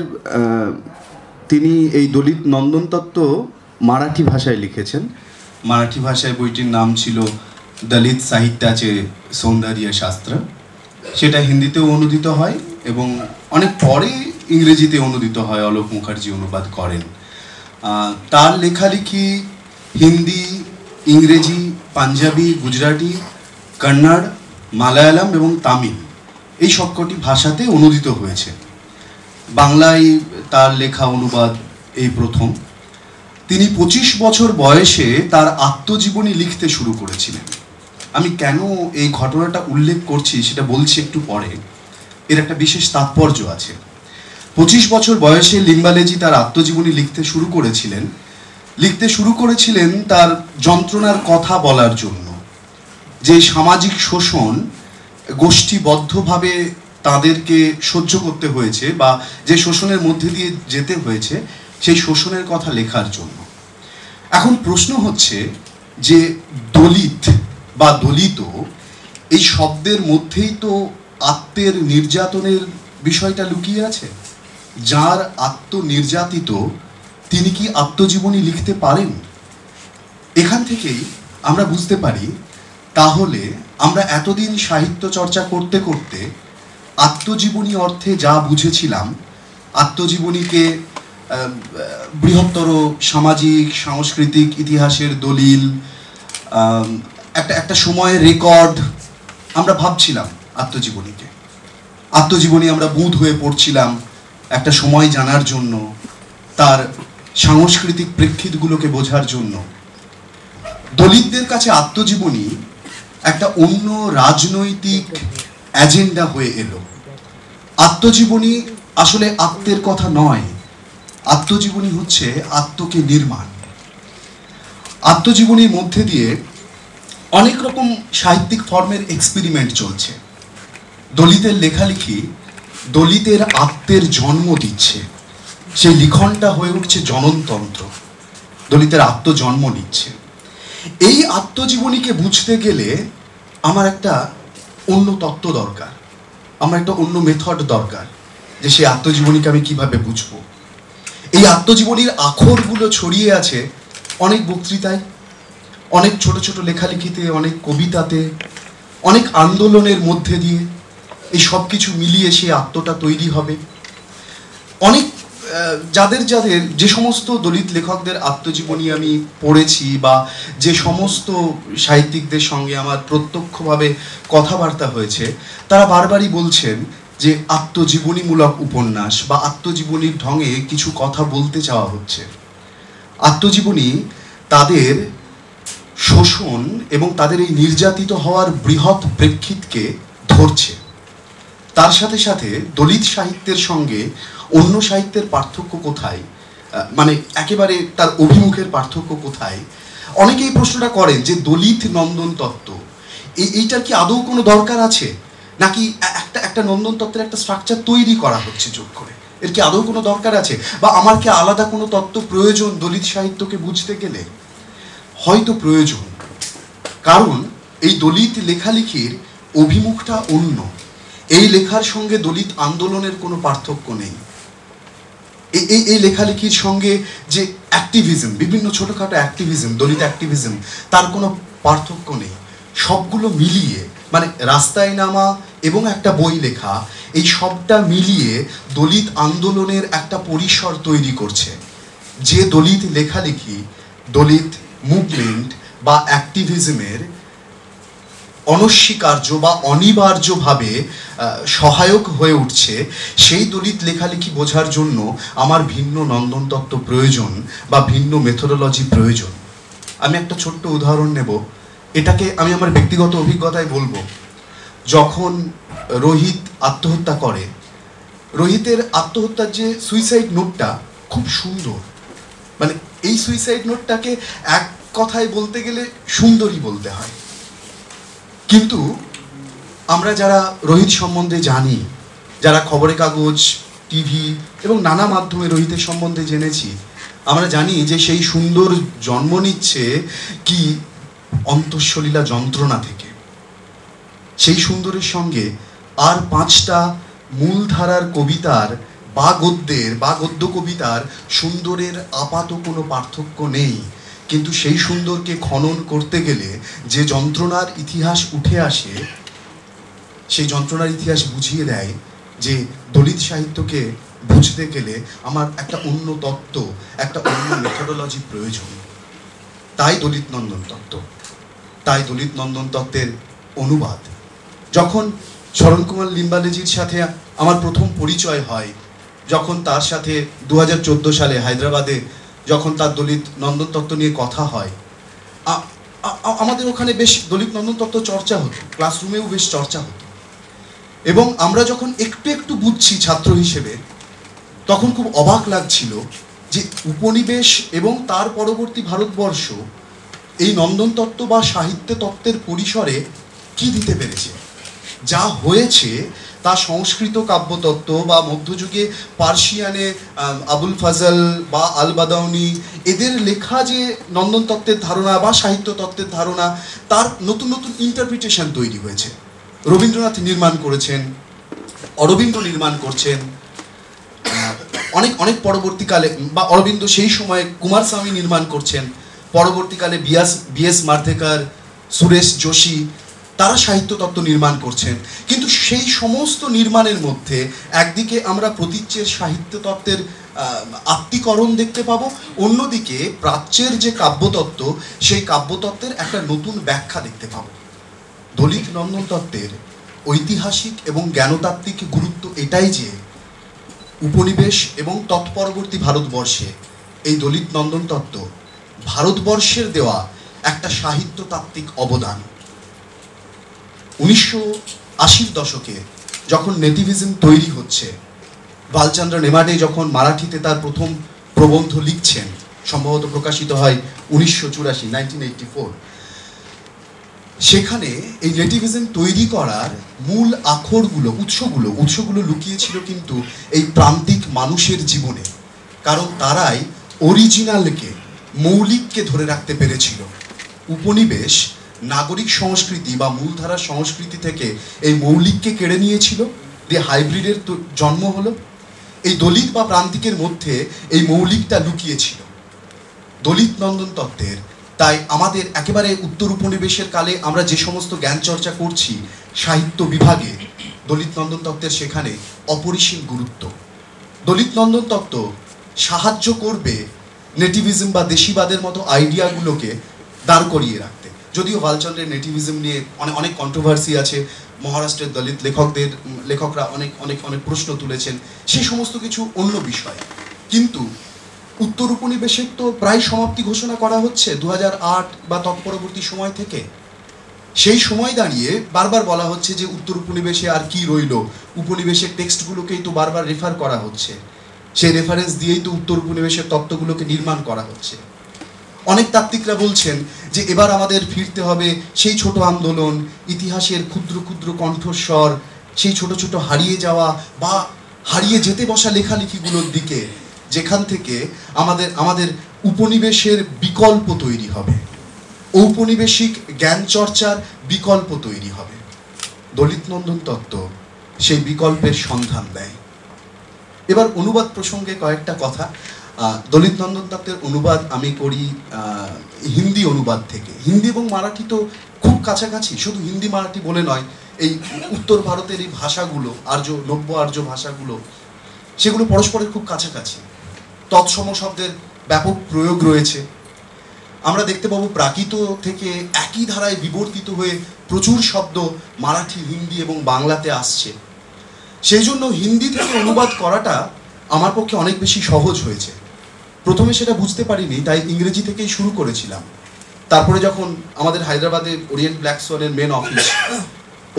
তিনি এই দলিত নন্দন তত্ত্ব মারাঠি ভাষায় লিখেছেন। মারাঠি ভাষায় বইটির নাম ছিল দলিত সাহিত্যাचे সৌন্দর্য শাস্ত্র, সেটা হিন্দিতেও অনুদিত হয় এবং অনেক পরে ইংরেজিতে অনুদিত হয়, অলোক মুখার্জি অনুবাদ করেন। তার লেখালেখি হিন্দি, ইংরেজি, পাঞ্জাবি, গুজরাটি, কন্নড়, মালায়ালাম এবং তামিল এই সবকটি ভাষাতে অনুদিত হয়েছে। বাংলায় তার লেখা অনুবাদ এই প্রথম। তিনি 25 বছর বয়সে তার আত্মজীবনী লিখতে শুরু করেছিলেন। আমি কেন এই ঘটনাটা উল্লেখ করছি সেটা বলছি একটু পরে, এর একটা বিশেষ তাৎপর্য আছে। 25 বছর বয়সে লিম্বালেজি তার আত্মজীবনী লিখতে শুরু করেছিলেন তার যন্ত্রণার কথা বলার জন্য। যে সামাজিক শোষণ গোষ্ঠীবদ্ধভাবে তাদেরকে সহ্য করতে হয়েছে বা যে শোষণের মধ্যে দিয়ে যেতে হয়েছে, সেই শোষণের কথা লেখার জন্য। এখন প্রশ্ন হচ্ছে যে দলিত বা দলিত এই শব্দের মধ্যেই তো আত্মের নির্যাতনের বিষয়টা লুকিয়ে আছে। যার আত্মনির্যাতিত তিনি কি আত্মজীবনী লিখতে পারেন? এখান থেকেই আমরা বুঝতে পারি তাহলে আমরা এতদিন সাহিত্য চর্চা করতে করতে আত্মজীবনী অর্থে যা বুঝেছিলাম, আত্মজীবনীকে বৃহত্তর সামাজিক সাংস্কৃতিক ইতিহাসের দলিল, একটা সময়ের রেকর্ড আমরা ভাবছিলাম আত্মজীবনীকে। আত্মজীবনী আমরা বুঁদ হয়ে পড়ছিলাম একটা সময় জানার জন্য, তার সাংস্কৃতিক প্রেক্ষিতগুলোকে বোঝার জন্য। দলিতদের কাছে আত্মজীবনী একটা অন্য রাজনৈতিক এজেন্ডা হয়ে এলো। আত্মজীবনী আসলে আত্মের কথা নয়, আত্মজীবনী হচ্ছে আত্মকে নির্মাণ। আত্মজীবনীর মধ্যে দিয়ে অনেক রকম সাহিত্যিক ফর্মের এক্সপেরিমেন্ট চলছে। দলিতের লেখালেখি দলিতের আত্মের জন্ম দিচ্ছে, সেই লিখনটা হয়ে উঠছে জননতন্ত্র, দলিতের আত্মজন্ম নিচ্ছে। এই আত্মজীবনীকে বুঝতে গেলে আমার একটা অন্য তত্ত্ব দরকার, আমার একটা অন্য মেথড দরকার, যে সেই আত্মজীবনীকে আমি কিভাবে বুঝবো। এই আত্মজীবনীর আখরগুলো ছড়িয়ে আছে অনেক বক্তৃতায়, অনেক ছোট ছোট লেখালেখিতে, অনেক কবিতাতে, অনেক আন্দোলনের মধ্যে দিয়ে। এই সব কিছু মিলিয়ে সেই আত্মটা তৈরি হবে। অনেক যাদের যে সমস্ত দলিত লেখকদের আত্মজীবনী আমি পড়েছি বা যে সমস্ত সাহিত্যিকদের সঙ্গে আমার প্রত্যক্ষভাবে কথাবার্তা হয়েছে, তারা বারবারই বলছেন যে আত্মজীবনীমূলক উপন্যাস বা আত্মজীবনীর ঢঙে কিছু কথা বলতে চাওয়া হচ্ছে। আত্মজীবনী তাদের শোষণ এবং তাদের এই নির্যাতিত হওয়ার বৃহৎ প্রেক্ষিতকে ধরছে। তার সাথে সাথে দলিত সাহিত্যের সঙ্গে অন্য সাহিত্যের পার্থক্য কোথায়, মানে একেবারে তার অভিমুখের পার্থক্য কোথায়? অনেকেই প্রশ্নটা করেন যে দলিত নন্দন তত্ত্ব এইটার কি আদৌ কোনো দরকার আছে, নাকি একটা নন্দন তত্ত্বের একটা স্ট্রাকচার তৈরি করা হচ্ছে যোগ করে, এর কি আদৌ কোনো দরকার আছে, বা আমার কি আলাদা কোনো তত্ত্ব প্রয়োজন দলিত সাহিত্যকে বুঝতে গেলে? হয়তো প্রয়োজন, কারণ এই দলিত লেখালেখির অভিমুখটা অন্য। এই লেখার সঙ্গে দলিত আন্দোলনের কোনো পার্থক্য নেই। এই লেখালেখির সঙ্গে যে অ্যাক্টিভিজম, বিভিন্ন ছোটোখাটো অ্যাক্টিভিজম, দলিত অ্যাক্টিভিজম, তার কোনো পার্থক্য নেই। সবগুলো মিলিয়ে, মানে রাস্তায় নামা এবং একটা বই লেখা, এই সবটা মিলিয়ে দলিত আন্দোলনের একটা পরিসর তৈরি করছে। যে দলিত লেখালেখি দলিত মুভমেন্ট বা অ্যাক্টিভিজমের অনস্বীকার্য বা অনিবার্যভাবে সহায়ক হয়ে উঠছে, সেই দলিত লেখালেখি বোঝার জন্য আমার ভিন্ন নন্দন তত্ত্ব প্রয়োজন বা ভিন্ন মেথোডোলজি প্রয়োজন। আমি একটা ছোট্ট উদাহরণ নেব, এটাকে আমি আমার ব্যক্তিগত অভিজ্ঞতায় বলবো। যখন রোহিত আত্মহত্যা করে, রোহিতের আত্মহত্যার যে সুইসাইড নোটটা খুব সুন্দর, মানে এই সুইসাইড নোটটাকে এক কথায় বলতে গেলে সুন্দরই বলতে হয়। কিন্তু আমরা যারা রোহিত সম্বন্ধে জানি, যারা খবরের কাগজ, টিভি এবং নানা মাধ্যমে রোহিতের সম্বন্ধে জেনেছি, আমরা জানি যে সেই সুন্দর জন্ম নিচ্ছে কি অন্তঃসলীলা যন্ত্রণা থেকে। সেই সুন্দরের সঙ্গে আর 5টা মূলধারার কবিতার বা গদ্যের বা গদ্য কবিতার সুন্দরের আপাত কোনো পার্থক্য নেই, কিন্তু সেই সুন্দরকে খনন করতে গেলে যে যন্ত্রণার ইতিহাস উঠে আসে, সেই যন্ত্রণার ইতিহাস বুঝিয়ে দেয় যে দলিত সাহিত্যকে বুঝতে গেলে আমার একটা অন্য তত্ত্ব, একটা অন্য মেথোডোলজি প্রয়োজন। তাই দলিত নন্দন তত্ত্ব, তাই দলিত নন্দন তত্ত্বের অনুবাদ। যখন শরণ কুমার লিম্বালেজির সাথে আমার প্রথম পরিচয় হয়, যখন তার সাথে 2014 সালে হায়দ্রাবাদে যখন তার দলিত নন্দন তত্ত্ব নিয়ে কথা হয়, আমাদের ওখানে বেশ দলিত নন্দন তত্ত্ব চর্চা হতো, ক্লাসরুমেও বেশ চর্চা হতো। এবং আমরা যখন একটু একটু বুঝছি ছাত্র হিসেবে, তখন খুব অবাক লাগছিল যে উপনিবেশ এবং তার পরবর্তী ভারতবর্ষ এই নন্দন তত্ত্ব বা সাহিত্য তত্ত্বের পরিসরে কি দিতে পেরেছে। যা হয়েছে তা সংস্কৃত কাব্যতত্ত্ব বা মধ্যযুগে পার্সিয়ানে আবুল ফাজল বা আল বাদাউনি এদের লেখা যে নন্দন তত্ত্বের ধারণা বা সাহিত্য তত্ত্বের ধারণা, তার নতুন নতুন ইন্টারপ্রিটেশন তৈরি হয়েছে। রবীন্দ্রনাথ নির্মাণ করেছেন, অরবিন্দ নির্মাণ করছেন, অনেক পরবর্তীকালে বা অরবিন্দ সেই সময় কুমার স্বামী নির্মাণ করছেন, পরবর্তীকালে বিএস মার্ধেকার, সুরেশ যোশী তারা সাহিত্য তত্ত্ব নির্মাণ করছেন। কিন্তু সেই সমস্ত নির্মাণের মধ্যে একদিকে আমরা প্রতীচ্যের সাহিত্য তত্ত্বের আত্মীকরণ দেখতে পাবো, অন্যদিকে প্রাচ্যের যে কাব্যতত্ত্ব সেই কাব্যতত্ত্বের একটা নতুন ব্যাখ্যা দেখতে পাবো। দলিত নন্দন তত্ত্বের ঐতিহাসিক এবং জ্ঞানতাত্ত্বিক গুরুত্ব এটাই যে উপনিবেশ এবং তৎপরবর্তী ভারতবর্ষে এই দলিত নন্দন তত্ত্ব ভারতবর্ষের দেওয়া একটা সাহিত্যতাত্ত্বিক অবদান। 1980-র দশকে যখন নেটিভিজম তৈরি হচ্ছে, ভালচন্দ্র নেমাডে যখন মারাঠিতে তার প্রথম প্রবন্ধ লিখছেন, সম্ভবত প্রকাশিত হয় 1984, সেখানে এই নেটিভিজম তৈরি করার মূল উৎসগুলো লুকিয়েছিল কিন্তু এই প্রান্তিক মানুষের জীবনে। কারণ তারাই অরিজিনালকে, মৌলিককে ধরে রাখতে পেরেছিল। উপনিবেশ নাগরিক সংস্কৃতি বা মূলধারার সংস্কৃতি থেকে এই মৌলিককে কেড়ে নিয়েছিল, দিয়ে হাইব্রিডের জন্ম হলো। এই দলিত বা প্রান্তিকের মধ্যে এই মৌলিকটা লুকিয়েছিল দলিত নন্দন তত্ত্বের। তাই আমাদের একেবারে উত্তর উপনিবেশের কালে আমরা যে সমস্ত জ্ঞান চর্চা করছি সাহিত্য বিভাগে, দলিত নন্দন তত্ত্বের সেখানে অপরিসীম গুরুত্ব। দলিত নন্দন তত্ত্ব সাহায্য করবে নেটিভিজম বা দেশিবাদের মতো আইডিয়াগুলোকে দাঁড় করিয়ে রাখতে। যদিও ভালচন্দ্রের নেটিভিজম নিয়ে অনেক কন্ট্রোভার্সি আছে, মহারাষ্ট্রের দলিত লেখকরা অনেক প্রশ্ন তুলেছেন, সেই সমস্ত কিছু অন্য বিষয়। কিন্তু উত্তর উপনিবেশের তো প্রায় সমাপ্তি ঘোষণা করা হচ্ছে 2008 বা তৎপরবর্তী সময় থেকে। সেই সময় দাঁড়িয়ে বারবার বলা হচ্ছে যে উত্তর উপনিবেশে আর কি রইল, উপনিবেশের টেক্সটগুলোকেই তো বারবার রেফার করা হচ্ছে, সেই রেফারেন্স দিয়েই তো উত্তর উপনিবেশের তত্ত্বগুলোকে নির্মাণ করা হচ্ছে। অনেক তাত্ত্বিকরা বলছেন যে এবার আমাদের ফিরতে হবে সেই ছোট আন্দোলন, ইতিহাসের ক্ষুদ্র ক্ষুদ্র কণ্ঠস্বর, সেই ছোট ছোট হারিয়ে যাওয়া বা হারিয়ে যেতে বসা লেখালেখিগুলোর দিকে, যেখান থেকে আমাদের উপনিবেশের বিকল্প তৈরি হবে, ঔপনিবেশিক জ্ঞান চর্চার বিকল্প তৈরি হবে। দলিত নন্দন তত্ত্ব সেই বিকল্পের সন্ধান দেয়। এবার অনুবাদ প্রসঙ্গে কয়েকটা কথা। দলিত নন্দন তত্ত্বের অনুবাদ আমি করি হিন্দি অনুবাদ থেকে। হিন্দি এবং মারাঠি তো খুব কাছাকাছি, শুধু হিন্দি মারাঠি বলে নয়, এই উত্তর ভারতের এই ভাষাগুলো, নব্য আর্য ভাষাগুলো, সেগুলো পরস্পরের খুব কাছাকাছি। তৎসম শব্দের ব্যাপক প্রয়োগ রয়েছে। আমরা দেখতে পাবো প্রাকৃত থেকে একই ধারায় বিবর্তিত হয়ে প্রচুর শব্দ মারাঠি, হিন্দি এবং বাংলাতে আসছে। সেই জন্য হিন্দি থেকে অনুবাদ করাটা আমার পক্ষে অনেক বেশি সহজ হয়েছে। প্রথমে সেটা বুঝতে পারিনি, তাই ইংরেজি থেকেই শুরু করেছিলাম। তারপরে যখন আমাদের হায়দ্রাবাদে ওরিয়েন্ট ব্ল্যাক সোয়ানের মেন অফিস,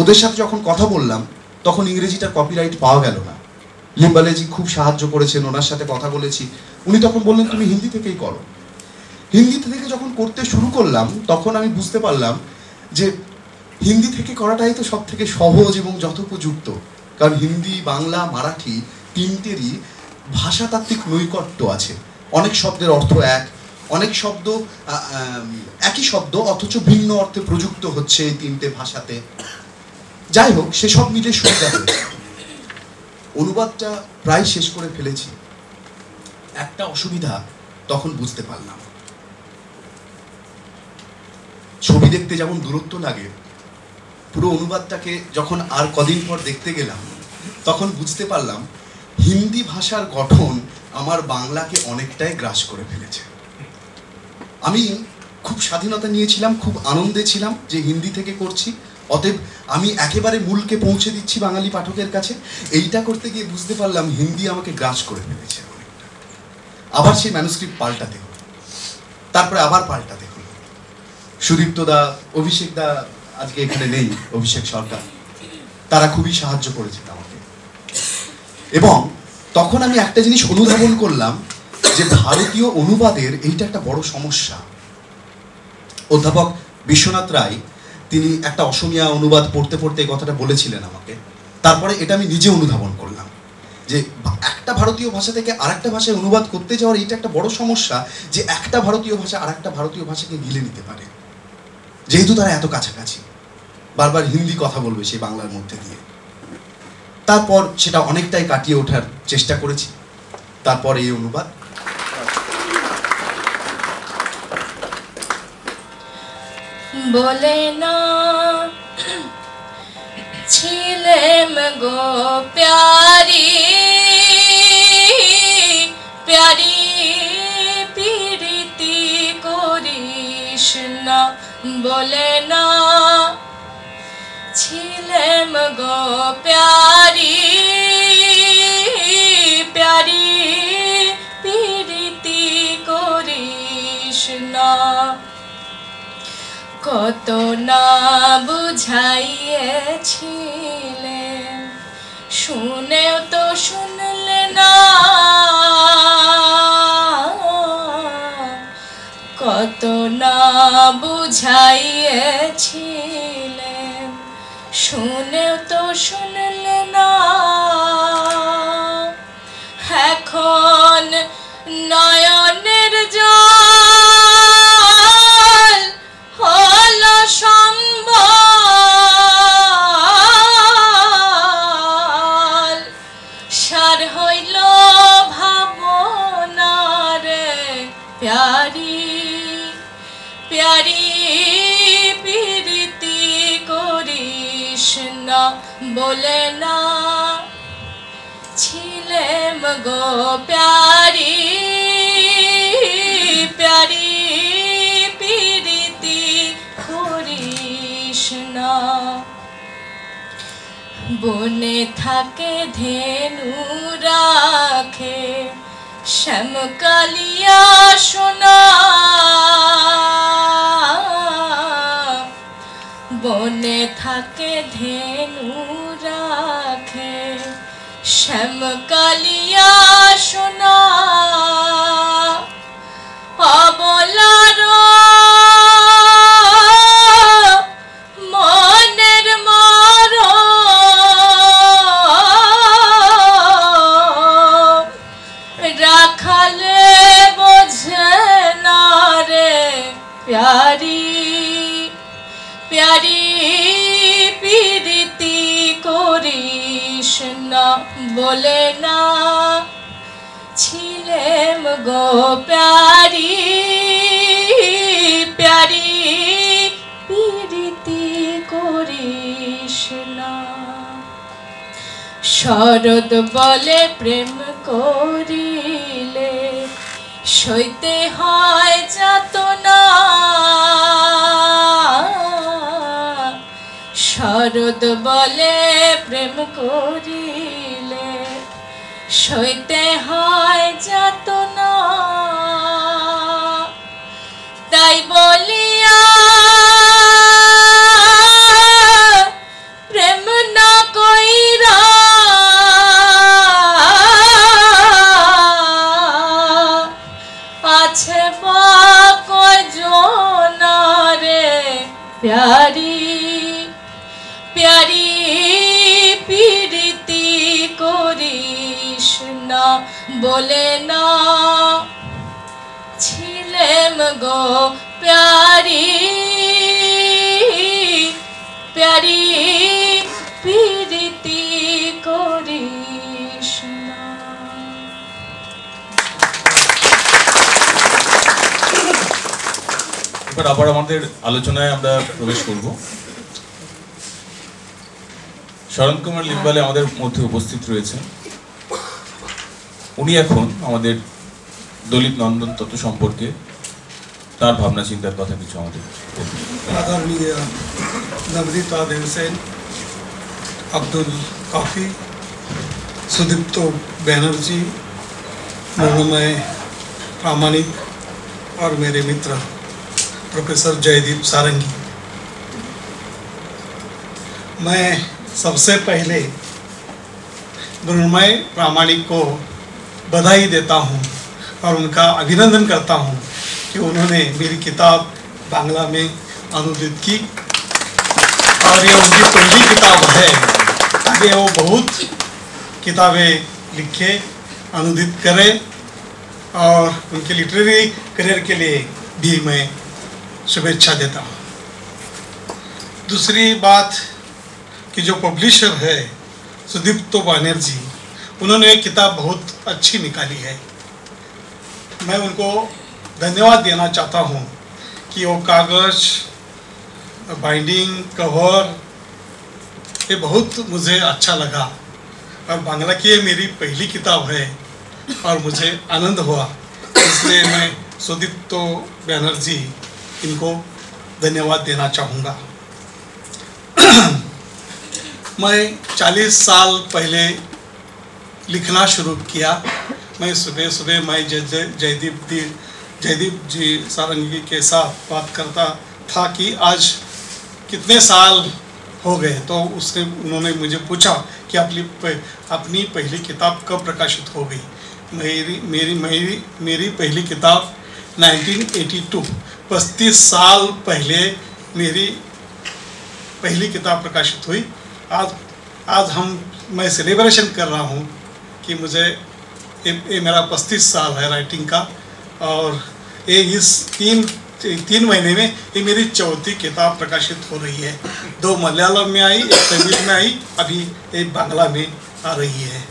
ওদের সাথে যখন কথা বললাম, তখন ইংরেজিটার কপিরাইট পাওয়া গেল না। লিম্বালেজি খুব সাহায্য করেছেন, ওনার সাথে কথা বলেছি, উনি তখন বললেন তুমি হিন্দি থেকেই করো। হিন্দি থেকে যখন করতে শুরু করলাম, তখন আমি বুঝতে পারলাম যে হিন্দি থেকে করাটাই তো সব থেকে সহজ এবং যথোপযুক্ত। কারণ হিন্দি, বাংলা, মারাঠি তিনটেরই ভাষাতাত্ত্বিক নৈকট্য আছে। অনেক শব্দের অর্থ এক, অনেক শব্দ একই শব্দ অথচ ভিন্ন অর্থে প্রযুক্ত হচ্ছে এই তিনটে ভাষাতে। যাই হোক, সেসব মিলে সুবিধা হয়েছে। অনুবাদটা প্রায় শেষ করে ফেলেছি। একটা অসুবিধা তখন বুঝতে পারলাম, ছবি দেখতে যেমন দূরত্ব লাগে, পুরো অনুবাদটাকে যখন আর কদিন পর দেখতে গেলাম তখন বুঝতে পারলাম হিন্দি ভাষার গঠন আমার বাংলাকে অনেকটাই গ্রাস করে ফেলেছে। আমি খুব স্বাধীনতা নিয়েছিলাম, খুব আনন্দে ছিলাম যে হিন্দি থেকে করছি, অতএব আমি একেবারে মূলকে পৌঁছে দিচ্ছি বাঙালি পাঠকের কাছে। এইটা করতে গিয়ে বুঝতে পারলাম হিন্দি আমাকে গ্রাস করে ফেলেছে অনেকটা। আবার সেই ম্যানুস্ক্রিপ্ট পাল্টাতে হলো, তারপরে আবার পাল্টাতে হলো। সুদীপ্ত দা, অভিষেক দা আজকে এখানে নেই, অভিষেক সরকার, তারা খুবই সাহায্য করেছেন আমাকে। এবং তখন আমি একটা জিনিস অনুধাবন করলাম যে ভারতীয় অনুবাদের এইটা একটা বড় সমস্যা। অধ্যাপক বিশ্বনাথ রায় তিনি একটা অসমীয়া অনুবাদ পড়তে পড়তে এই কথাটা বলেছিলেন আমাকে। তারপরে এটা আমি নিজে অনুধাবন করলাম যে একটা ভারতীয় ভাষা থেকে আরেকটা ভাষায় অনুবাদ করতে যাওয়ার এইটা একটা বড় সমস্যা, যে একটা ভারতীয় ভাষা আরেকটা ভারতীয় ভাষাকে গিলে নিতে পারে, যেহেতু তারা এত কাছাকাছি, বারবার হিন্দি কথা বলবে সেই বাংলার মধ্যে দিয়ে। তারপর সেটা অনেকটাই কাটিয়ে ওঠার চেষ্টা করেছি, তারপর এই অনুবাদ। বলে না ছিলেম গো প্যারি প্যারি প্রীতি করিস না, বলে না ছিলেম গো প্যারি প্যারি প্রীতি করিস না, কত না বুঝাইয়েছিলেন শুনেও তো শুনলে না, কত না বুঝাইয়েছিলেন শুনেও তো শুনলে না। এখন নয়নের জল হলো সম্বল, সার হইল ভাবনারে প্যারি প্যারি প্রীতি করিস না, বলে না ছিলেম গো প্যারি প্যারি প্রীতি করিস না। বনে থাকে ধেনু রাখে শ্যামকালিয়া সোনা, বনে থাকে ধেনু রাখে শ্যামকালিয়া সোনা, অবলার মনের মর রাখালে বোঝে না রে প্যারি প্যারি প্রীতি করিস না, বলে না ছিলেম গো প্যারি প্যারি প্রীতি করিস না। শরৎ বলে প্রেম করিলে সইতে হয় যাতনা, শরৎ বলে প্রেম করিলে সইতে হয় যাতনা, তাই বলিয়া প্রেম না কইরা আছে বা কয়জন রে প্যারি প্যারি প্রীতি করিস না, বলে না ছিলেম গো প্যারি প্যারি প্রীতি করিস না। এবার আবার আমাদের আলোচনায় আমরা প্রবেশ করব। শরণ কুমার লিম্বালে আমাদের মধ্যে উপস্থিত রয়েছেন। উনি এখন আমাদের দলিত নন্দন তত্ত্ব সম্পর্কে তার ভাবনা চিন্তার কথা কিছু আমাদের বলবেন। आदरणीय नवनीत आदिल सेन, अब्दुल काफी, सुदीप्तो बैनर्जी, मृण्मय प्रामाणिक और मेरे मित्र प्रोफेसर जयदीप सारंगी, मैं सबसे पहले मृण्मय प्रामाणिक को बधाई देता हूँ और उनका अभिनंदन करता हूँ कि उन्होंने मेरी किताब बांग्ला में अनुदित की और ये उनकी पहली किताब है। आगे वो बहुत किताबें लिखे, अनुदित करें और उनके लिटरेरी करियर के लिए भी मैं शुभेच्छा देता हूँ। दूसरी बात कि जो पब्लिशर है सुदीप्तो बैनर्जी, उन्होंने एक किताब बहुत अच्छी निकाली है। मैं उनको धन्यवाद देना चाहता हूँ कि वो कागज़, बाइंडिंग, कवर, ये बहुत मुझे अच्छा लगा और बांग्ला की ये मेरी पहली किताब है और मुझे आनंद हुआ, इसलिए मैं सुदीप्तो बैनर्जी इनको धन्यवाद देना चाहूँगा। मैं 40 साल पहले लिखना शुरू किया। मैं सुबह सुबह मैं जयदीप जी सारंगी के साथ बात करता था कि आज कितने साल हो गए, तो उन्होंने मुझे पूछा कि अपनी पहली किताब कब प्रकाशित हो गई। मेरी पहली किताब 1982, 35 साल पहले मेरी पहली किताब प्रकाशित हुई। आज मैं सेलिब्रेशन कर रहा हूँ कि मुझे ये मेरा 35 साल है राइटिंग का, और ये इस तीन महीने में ये मेरी चौथी किताब प्रकाशित हो रही है। 2 मलयालम में आई, 1 तमिल में आई, अभी एक बांग्ला में आ रही है।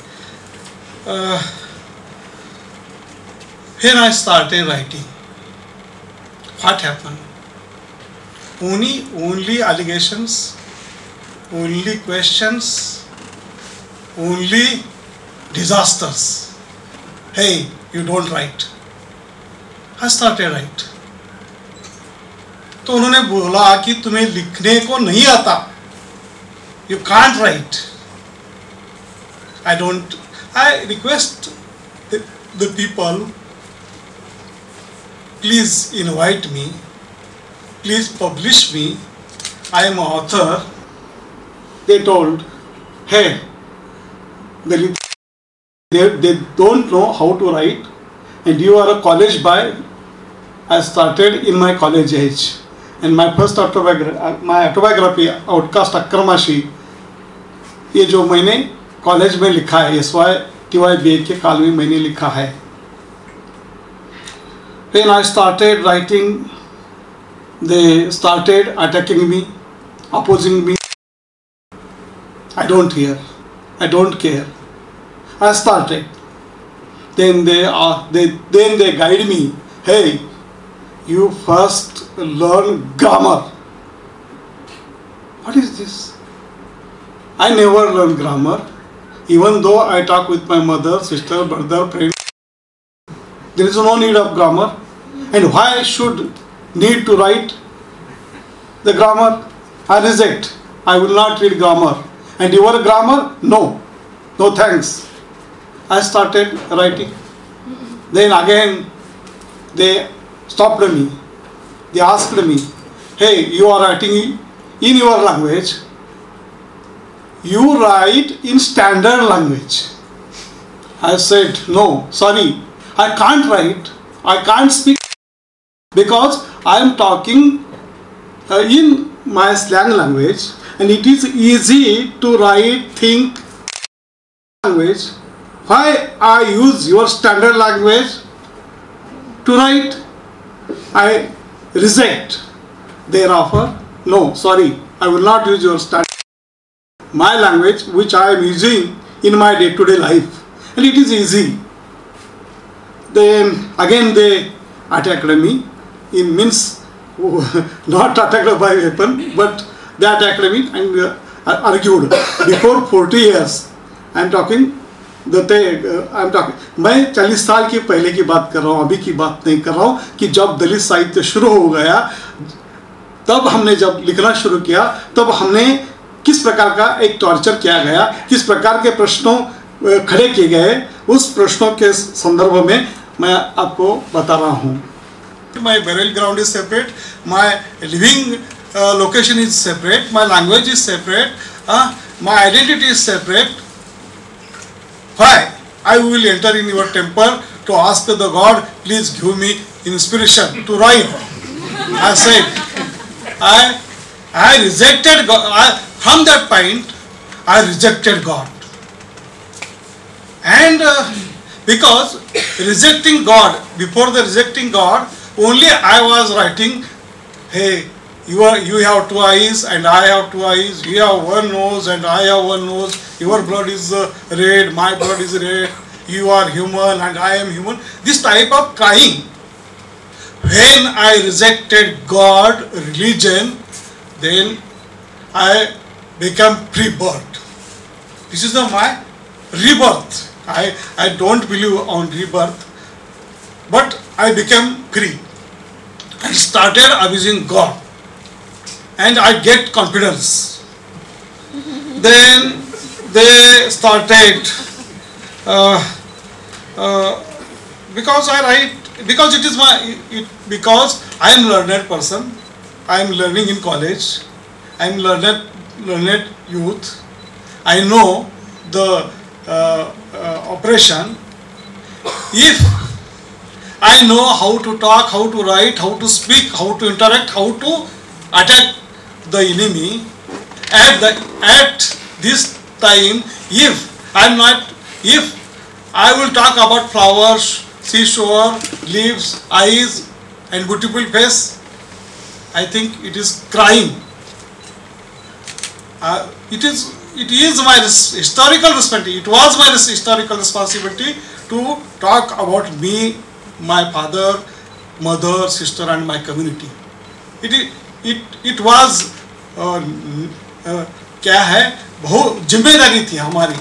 When I started writing, what happened? Only allegations, only questions, only disasters. Hey, you don't write. I started write. तो उन्होंने बोला कि तुम्हें लिखने को नहीं आता, you can't write. I request the people, please invite me, please publish me, I am an author. They told, hey, they don't know how to write and you are a college boy. I started in my college age and my first autobiography outcast Akkarmashi, ये जो मैंने college में लिखा है, SY/TY/BA के काल में मैंने लिखा है। When I started writing, they started attacking me, opposing me. I don't hear, I don't care. I started. Then they guide me. Hey, you first learn grammar. What is this? I never learned grammar, even though I talk with my mother, sister, brother, friend. There is no need of grammar. And why I should need to write the grammar? I reject. I will not read grammar. And your grammar? No. No thanks. I started writing. Then again they stopped me. They asked me, hey, you are writing in your language. You write in standard language. I said, no, sorry, I can't write. I can't speak because I am talking in my slang language, and it is easy to write, think language. Why I use your standard language to write? I reject their offer. No, sorry, I will not use your standard. My language, which I am using in my day-to-day life, and it is easy. Then again they attacked me. It means who not attacked by weapon, but they attacked me and argued. Before 40 years, I am talking. I am talking, मैं 40 साल की पहले की बात कर रहा हूँ, अभी की बात नहीं कर रहा हूँ कि जब दलित साहित्य शुरू हो गया, तब हमने जब लिखना शुरू किया, तब हमने किस प्रकार का एक टॉर्चर किया गया, किस प्रकार के प्रश्नों खड़े किए गए, उस प्रश्नों के संदर्भ में मैं आपको बता रहा हूँ. My burial ground is separate, my living location is separate, my language is separate, my identity is separate. Why? I will enter in your temple to ask the God, please give me inspiration to write. I said, I rejected God. From that point, I rejected God. And because rejecting God, before the rejecting God, only I was writing, hey, you have 2 eyes and I have 2 eyes, you have 1 nose and I have 1 nose, your blood is red, my blood is red, you are human and I am human. This type of crying. When I rejected God, religion, then I become pre-birth. This is my rebirth. I don't believe on rebirth, but I became free. I started abusing God. And I get confidence. Then they started because I write, because it is because I am learned person. I am learning in college. I am learned youth. I know the operation. If I know how to talk, how to write, how to speak, how to interact, how to attack the enemy, at this time, if I will talk about flowers, seashore, leaves, eyes and beautiful face, I think it is crying. It is my historical responsibility. It was my historical responsibility to talk about me, my father, mother, sister and my community. It was क्या है, बहुत जिम्मेदारी थी हमारी.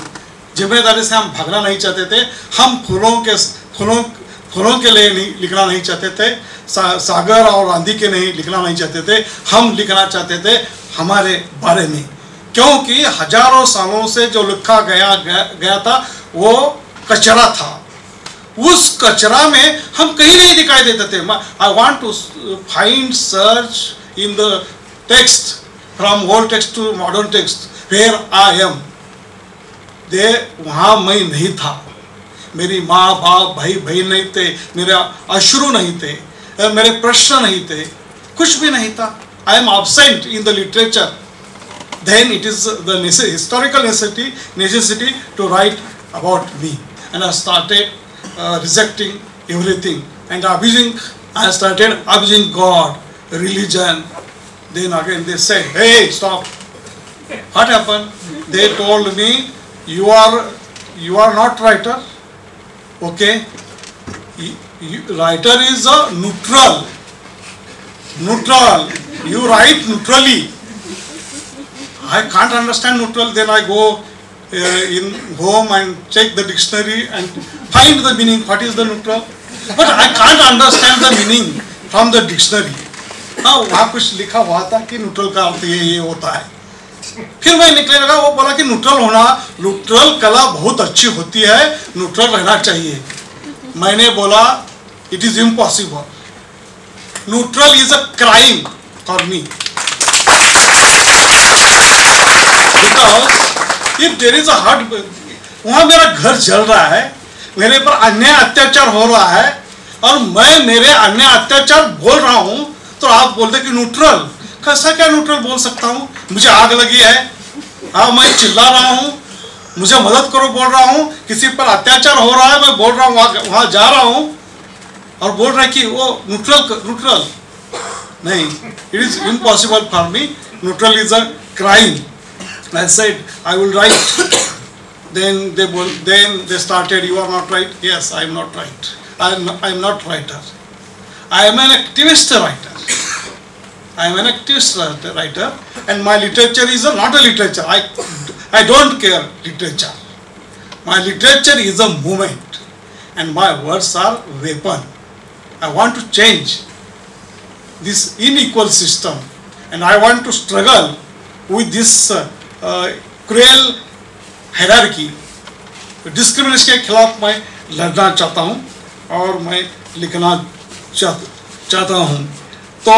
जिम्मेदारी से हम भागना नहीं चाहते थे. हम फूलों के लिए लिखना नहीं चाहते थे, सागर और आंधी के नहीं लिखना नहीं चाहते थे. हम लिखना चाहते थे हमारे बारे में, क्योंकि हजारों सालों से जो लिखा गया था वो कचरा था. उस कचरा में हम कहीं नहीं दिखाई देते थे. I want to find search in the text, from old text to modern text, where I am. वहाँ मैं नहीं था. मेरी माँ बाप भाई बहन नहीं थे, मेरे अश्रु नहीं थे, मेरे प्रश्न नहीं थे, कुछ भी नहीं था. I am absent in the literature. Then it is the historical necessity to write about me. And I started rejecting everything and abusing. I started abusing God, religion. Then again they said, hey, stop. What happened? They told me, you are not writer. Okay. Writer is a neutral. You write neutrally. I can't understand neutral. Then I go in home and check the dictionary and find the meaning. What is the neutral? But I can't understand the meaning from the dictionary. हाँ, वहाँ कुछ लिखा हुआ था कि neutral का अर्थ ये होता है. फिर मैं निकलने लगा, वो बोला कि न्यूट्रल कला बहुत अच्छी होती है, न्यूट्रल रहना चाहिए. मैंने बोला it is impossible. Neutral is a crime for me. Because if there is a heart, वहाँ मेरा घर जल रहा है, मेरे पर अन्याय अत्याचार हो रहा है और मैं मेरे अन्याय अत्याचार बोल रहा हूँ, तो आप बोलते कि न्यूट्रल. कैसा क्या न्यूट्रल बोल सकता हूँ? मुझे आग लगी है, हाँ मैं चिल्ला रहा हूँ, मुझे मदद करो बोल रहा हूँ, किसी पर अत्याचार हो रहा है मैं बोल रहा हूँ, वहाँ जा रहा हूँ और बोल रहा है कि वो न्यूट्रल नहीं. It is impossible for me. Neutral is a crime. I said I will write. Then they started, you are not right. Yes, I am not right. I am not writer. I am an activist writer. I am an activist writer, and my literature is not a literature. I don't care literature. My literature is a movement, and my words are weapon. I want to change this unequal system, and I want to struggle with this cruel hierarchy. Discrimination के खिलाफ मैं लड़ना चाहता हूँ और मैं लिखना चाहता हूँ। तो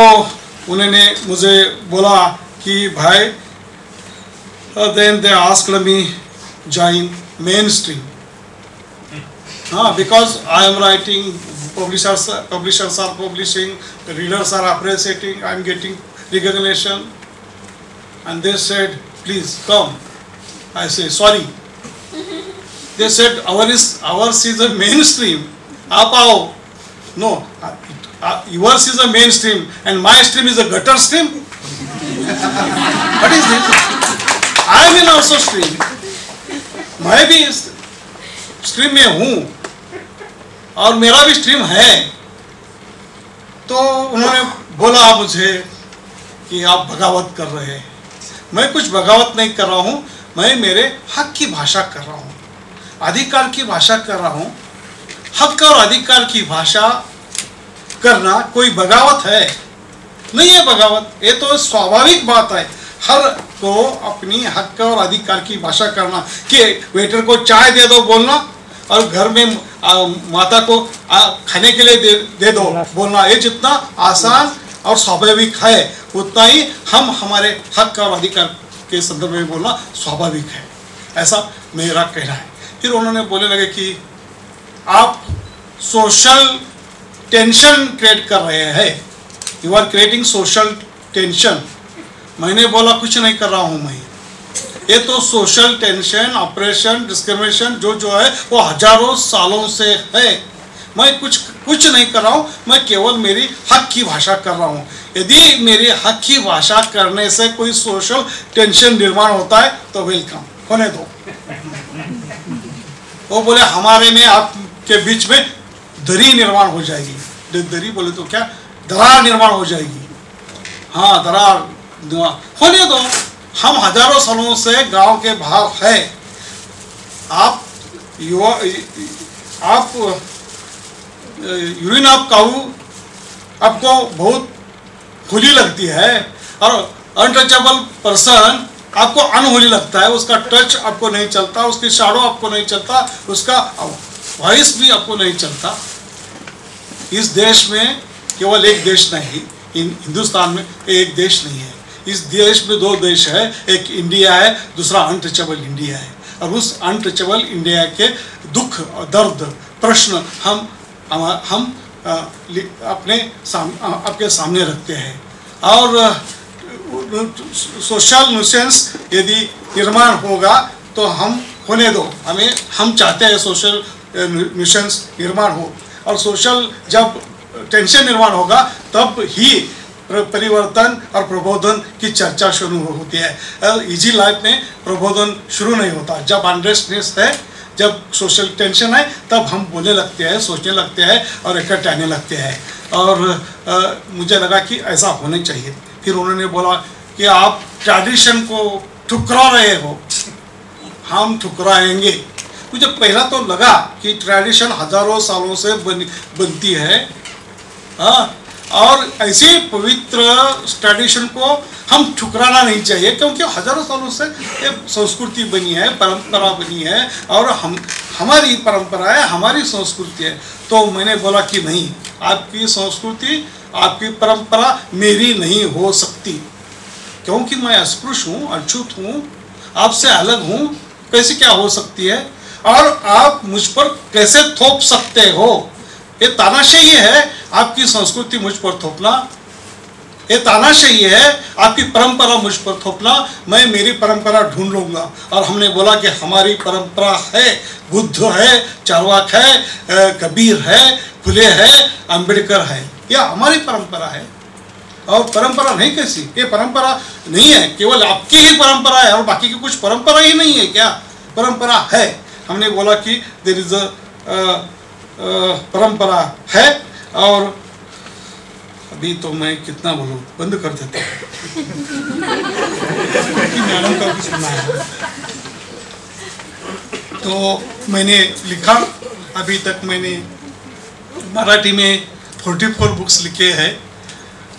उन्होंने मुझे बोला कि भाई then they asked me join mainstream. Because I am writing, publishers are publishing, the readers are appreciating, I am getting recognition, and they said, please come. I say sorry. They said ours is a mainstream. आप आओ. No, yours is a mainstream and my stream is a gutter stream. What is this? I am in also stream. मैं भी stream में हूँ और मेरा भी stream है। तो उन्होंने बोला मुझे कि आप बगावत कर रहे हैं। मैं कुछ बगावत नहीं कर रहा हूँ, मैं मेरे हक की भाषा कर रहा हूँ, अधिकार की भाषा कर रहा हूँ। हक और अधिकार की भाषा करना कोई बगावत है? नहीं है बगावत, ये तो स्वाभाविक बात है। हर को अपनी हक और अधिकार की भाषा करना कि वेटर को चाय दे दो बोलना और घर में माता को खाने के लिए दे दो बोलना, ये जितना आसान और स्वाभाविक है उतना ही हम हमारे हक और अधिकार के संदर्भ में बोलना स्वाभाविक है, ऐसा मेरा कहना है। फिर उन्होंने बोलने लगे कि आप सोशल टेंशन क्रिएट कर रहे हैं, you are creating social tension. मैंने बोला कुछ नहीं कर रहा हूँ मैं, ये तो सोशल टेंशन, ऑपरेशन, डिस्क्रिमिनेशन जो है वो हजारों सालों से है। मैं कुछ नहीं कर रहा हूँ, मैं केवल मेरी हक की भाषा कर रहा हूँ। यदि मेरी हक की भाषा करने से कोई सोशल टेंशन निर्माण होता है तो वेलकम, होने दो। वो बोले हमारे में आपके बीच में दरी निर्माण हो जाएगी। दरी बोले तो क्या, दरार निर्माण हो जाएगी। हाँ, दरार होने दो, हम हजारों सालों से गांव के बाहर है। आप यूरिन ऑफ काऊ आपको बहुत खुली लगती है और अनटचेबल पर्सन आपको अनहोली लगता है, उसका टच आपको नहीं चलता, उसकी शैडो आपको नहीं चलता, उसका वॉइस भी आपको नहीं चलता। इस देश में केवल एक देश नहीं, हिंदुस्तान में एक देश नहीं है, इस देश में दो देश है, एक इंडिया है, दूसरा अनटचेबल इंडिया है। और उस अनटचेबल इंडिया के दुख और दर्द प्रश्न हम आपके सामने रखते हैं। और सोशल न्यूसेंस यदि निर्माण होगा तो हम होने दो, हम चाहते हैं सोशल न्यूसेंस निर्माण हो। और सोशल जब टेंशन निर्माण होगा तब ही परिवर्तन और प्रबोधन की चर्चा शुरू होती है। इजी लाइफ में प्रबोधन शुरू नहीं होता। जब अनरेस्टनेस है, जब सोशल टेंशन है, तब हम बोलने लगते हैं, सोचने लगते हैं और इकट्ठे आने लगते हैं। और मुझे लगा कि ऐसा होना चाहिए। फिर उन्होंने बोला कि आप ट्रेडिशन को ठुकरा रहे हो। हम ठुकराएंगे। मुझे पहला तो लगा कि ट्रेडिशन हजारों सालों से बनती है, और ऐसे पवित्र ट्रेडिशन को हम ठुकराना नहीं चाहिए, क्योंकि हजारों सालों से ये संस्कृति बनी है, परंपरा बनी है, और हमारी परंपरा है, हमारी संस्कृति है। तो मैंने बोला कि नहीं, आपकी संस्कृति, आपकी परंपरा मेरी नहीं हो सकती, क्योंकि मैं अस्पृश्य हूँ, अछूत हूँ, आपसे अलग हूँ, कैसे क्या हो सकती है, और आप मुझ पर कैसे थोप सकते हो। ये तानाशाही है आपकी संस्कृति मुझ पर थोपना, ये तानाशाही है आपकी परंपरा मुझ पर थोपना। मैं मेरी परंपरा ढूंढ लूँगा। और हमने बोला कि हमारी परंपरा है, बुद्ध है, चार्वाक है, कबीर है, फुले है, अम्बेडकर है, यह हमारी परंपरा है। और परंपरा नहीं कैसी, ये परंपरा नहीं है, केवल आपकी ही परंपरा है और बाकी की कुछ परंपरा ही नहीं है क्या? परंपरा है। हमने बोला कि देयर इज अ परंपरा है, और अभी तो मैं कितना बोलूँ, बंद कर देता हूँ क्योंकि मैडम का भी सुना है। तो मैंने लिखा, अभी तक मैंने मराठी में 44 बुक्स लिखे हैं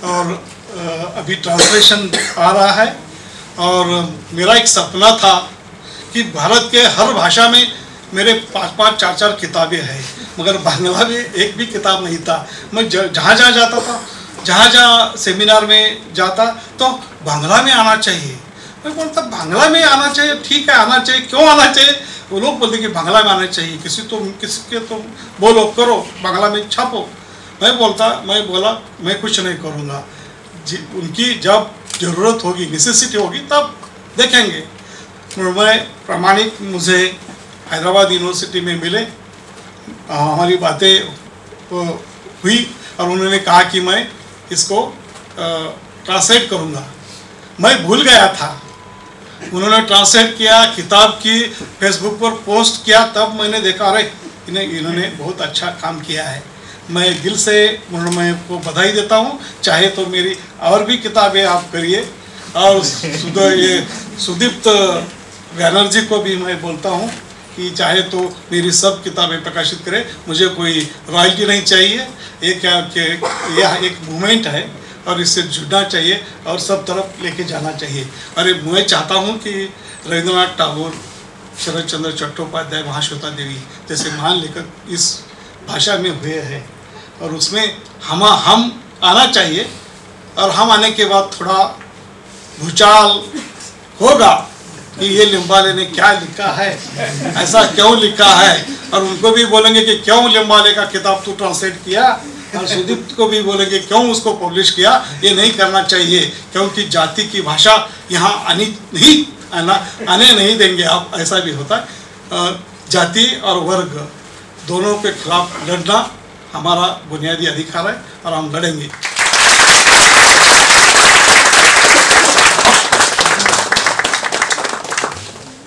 और अभी ट्रांसलेशन आ रहा है। और मेरा एक सपना था कि भारत के हर भाषा में मेरे 5-5, 4-4 किताबें हैं, मगर बांग्ला में एक भी किताब नहीं था। मैं जहाँ जहाँ जाता था, जहाँ जहाँ सेमिनार में जाता तो बांग्ला में आना चाहिए। मैं बोलता बांग्ला में आना चाहिए, ठीक है आना चाहिए, क्यों आना चाहिए? वो लोग बोलते कि बांग्ला में आना चाहिए, किसी के तो बोलो करो, बांग्ला में छापो। मैं बोला मैं कुछ नहीं करूँगा, उनकी जब ज़रूरत होगी, नेसेसिटी होगी तब देखेंगे। मैं प्रामाणिक मुझे हैदराबाद यूनिवर्सिटी में मिले, हमारी बातें हुई और उन्होंने कहा कि मैं इसको ट्रांसलेट करूँगा। मैं भूल गया था, उन्होंने ट्रांसलेट किया, किताब की फेसबुक पर पोस्ट किया, तब मैंने देखा अरे इन्होंने बहुत अच्छा काम किया है। मैं दिल से मैं को बधाई देता हूँ। चाहे तो मेरी और भी किताबें आप करिए, और सुदीप्त बैनर्जी को भी मैं बोलता हूँ कि चाहे तो मेरी सब किताबें प्रकाशित करें, मुझे कोई रॉयल्टी नहीं चाहिए। यह एक मूवमेंट है और इससे जुड़ना चाहिए और सब तरफ लेके जाना चाहिए। अरे मैं चाहता हूँ कि रविंद्रनाथ टैगोर, शरद चंद्र चट्टोपाध्याय, महाश्वेता देवी जैसे महान लेखक इस भाषा में हुए हैं और उसमें हम आना चाहिए। और हम आने के बाद थोड़ा भूचाल होगा कि ये लिम्बाले ने क्या लिखा है, ऐसा क्यों लिखा है, और उनको भी बोलेंगे कि क्यों लिम्बाले का किताब तू ट्रांसलेट किया, और सुदीप्त को भी बोलेंगे क्यों उसको पब्लिश किया। ये नहीं करना चाहिए, क्योंकि जाति की भाषा यहाँ आने नहीं देंगे आप, ऐसा भी होता है। जाति और वर्ग दोनों के खिलाफ लड़ना हमारा बुनियादी अधिकार है और हम लड़ेंगे।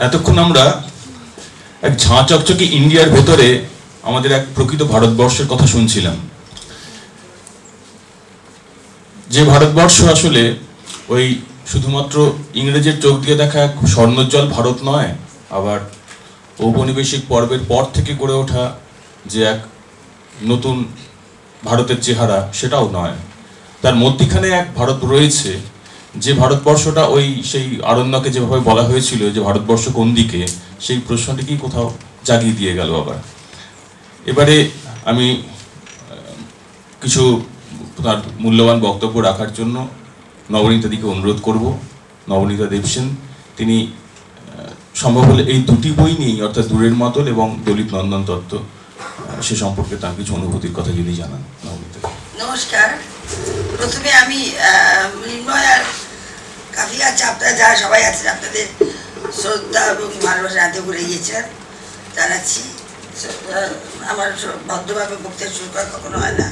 এতক্ষণ আমরা এক ঝাঁ চকচকে ইন্ডিয়ার ভেতরে আমাদের এক প্রকৃত ভারতবর্ষের কথা শুনছিলাম, যে ভারতবর্ষ আসলে ওই শুধুমাত্র ইংরেজের চোখ দিয়ে দেখা এক স্বর্ণোজ্জ্বল ভারত নয়, আবার ঔপনিবেশিক পর্বের পর থেকে গড়ে ওঠা যে এক নতুন ভারতের চেহারা সেটাও নয়। তার মধ্যখানে এক ভারত রয়েছে, যে ভারতবর্ষটা ওই সেই আরণ্যকে যেভাবে বলা হয়েছিল যে ভারতবর্ষ কোন দিকে, সেই প্রশ্নটিকেই কোথাও জাগিয়ে দিয়ে গেল আবার। এবারে আমি কিছু তার মূল্যবান বক্তব্য রাখার জন্য নবনীতাদিকে অনুরোধ করব। নবনীতা দেবসেন, তিনি সম্ভব হলে এই দুটি বই নিয়েই, অর্থাৎ দূরের মাতল এবং দলিত নন্দন তত্ত্ব, সে সম্পর্কে তার কিছু অনুভূতির কথা যদি জানান। নবনীতা। নমস্কার। প্রথমে আমি মৃন্ময় আর কাফি আছে, আপনারা যারা সবাই আছেন আপনাদের শ্রদ্ধা এবং ভালোবাসা জানতে ভুলে গিয়েছিলাম, জানাচ্ছি। আমার ভদ্রভাবে বক্তৃতা শুরু করা কখনো হয় না।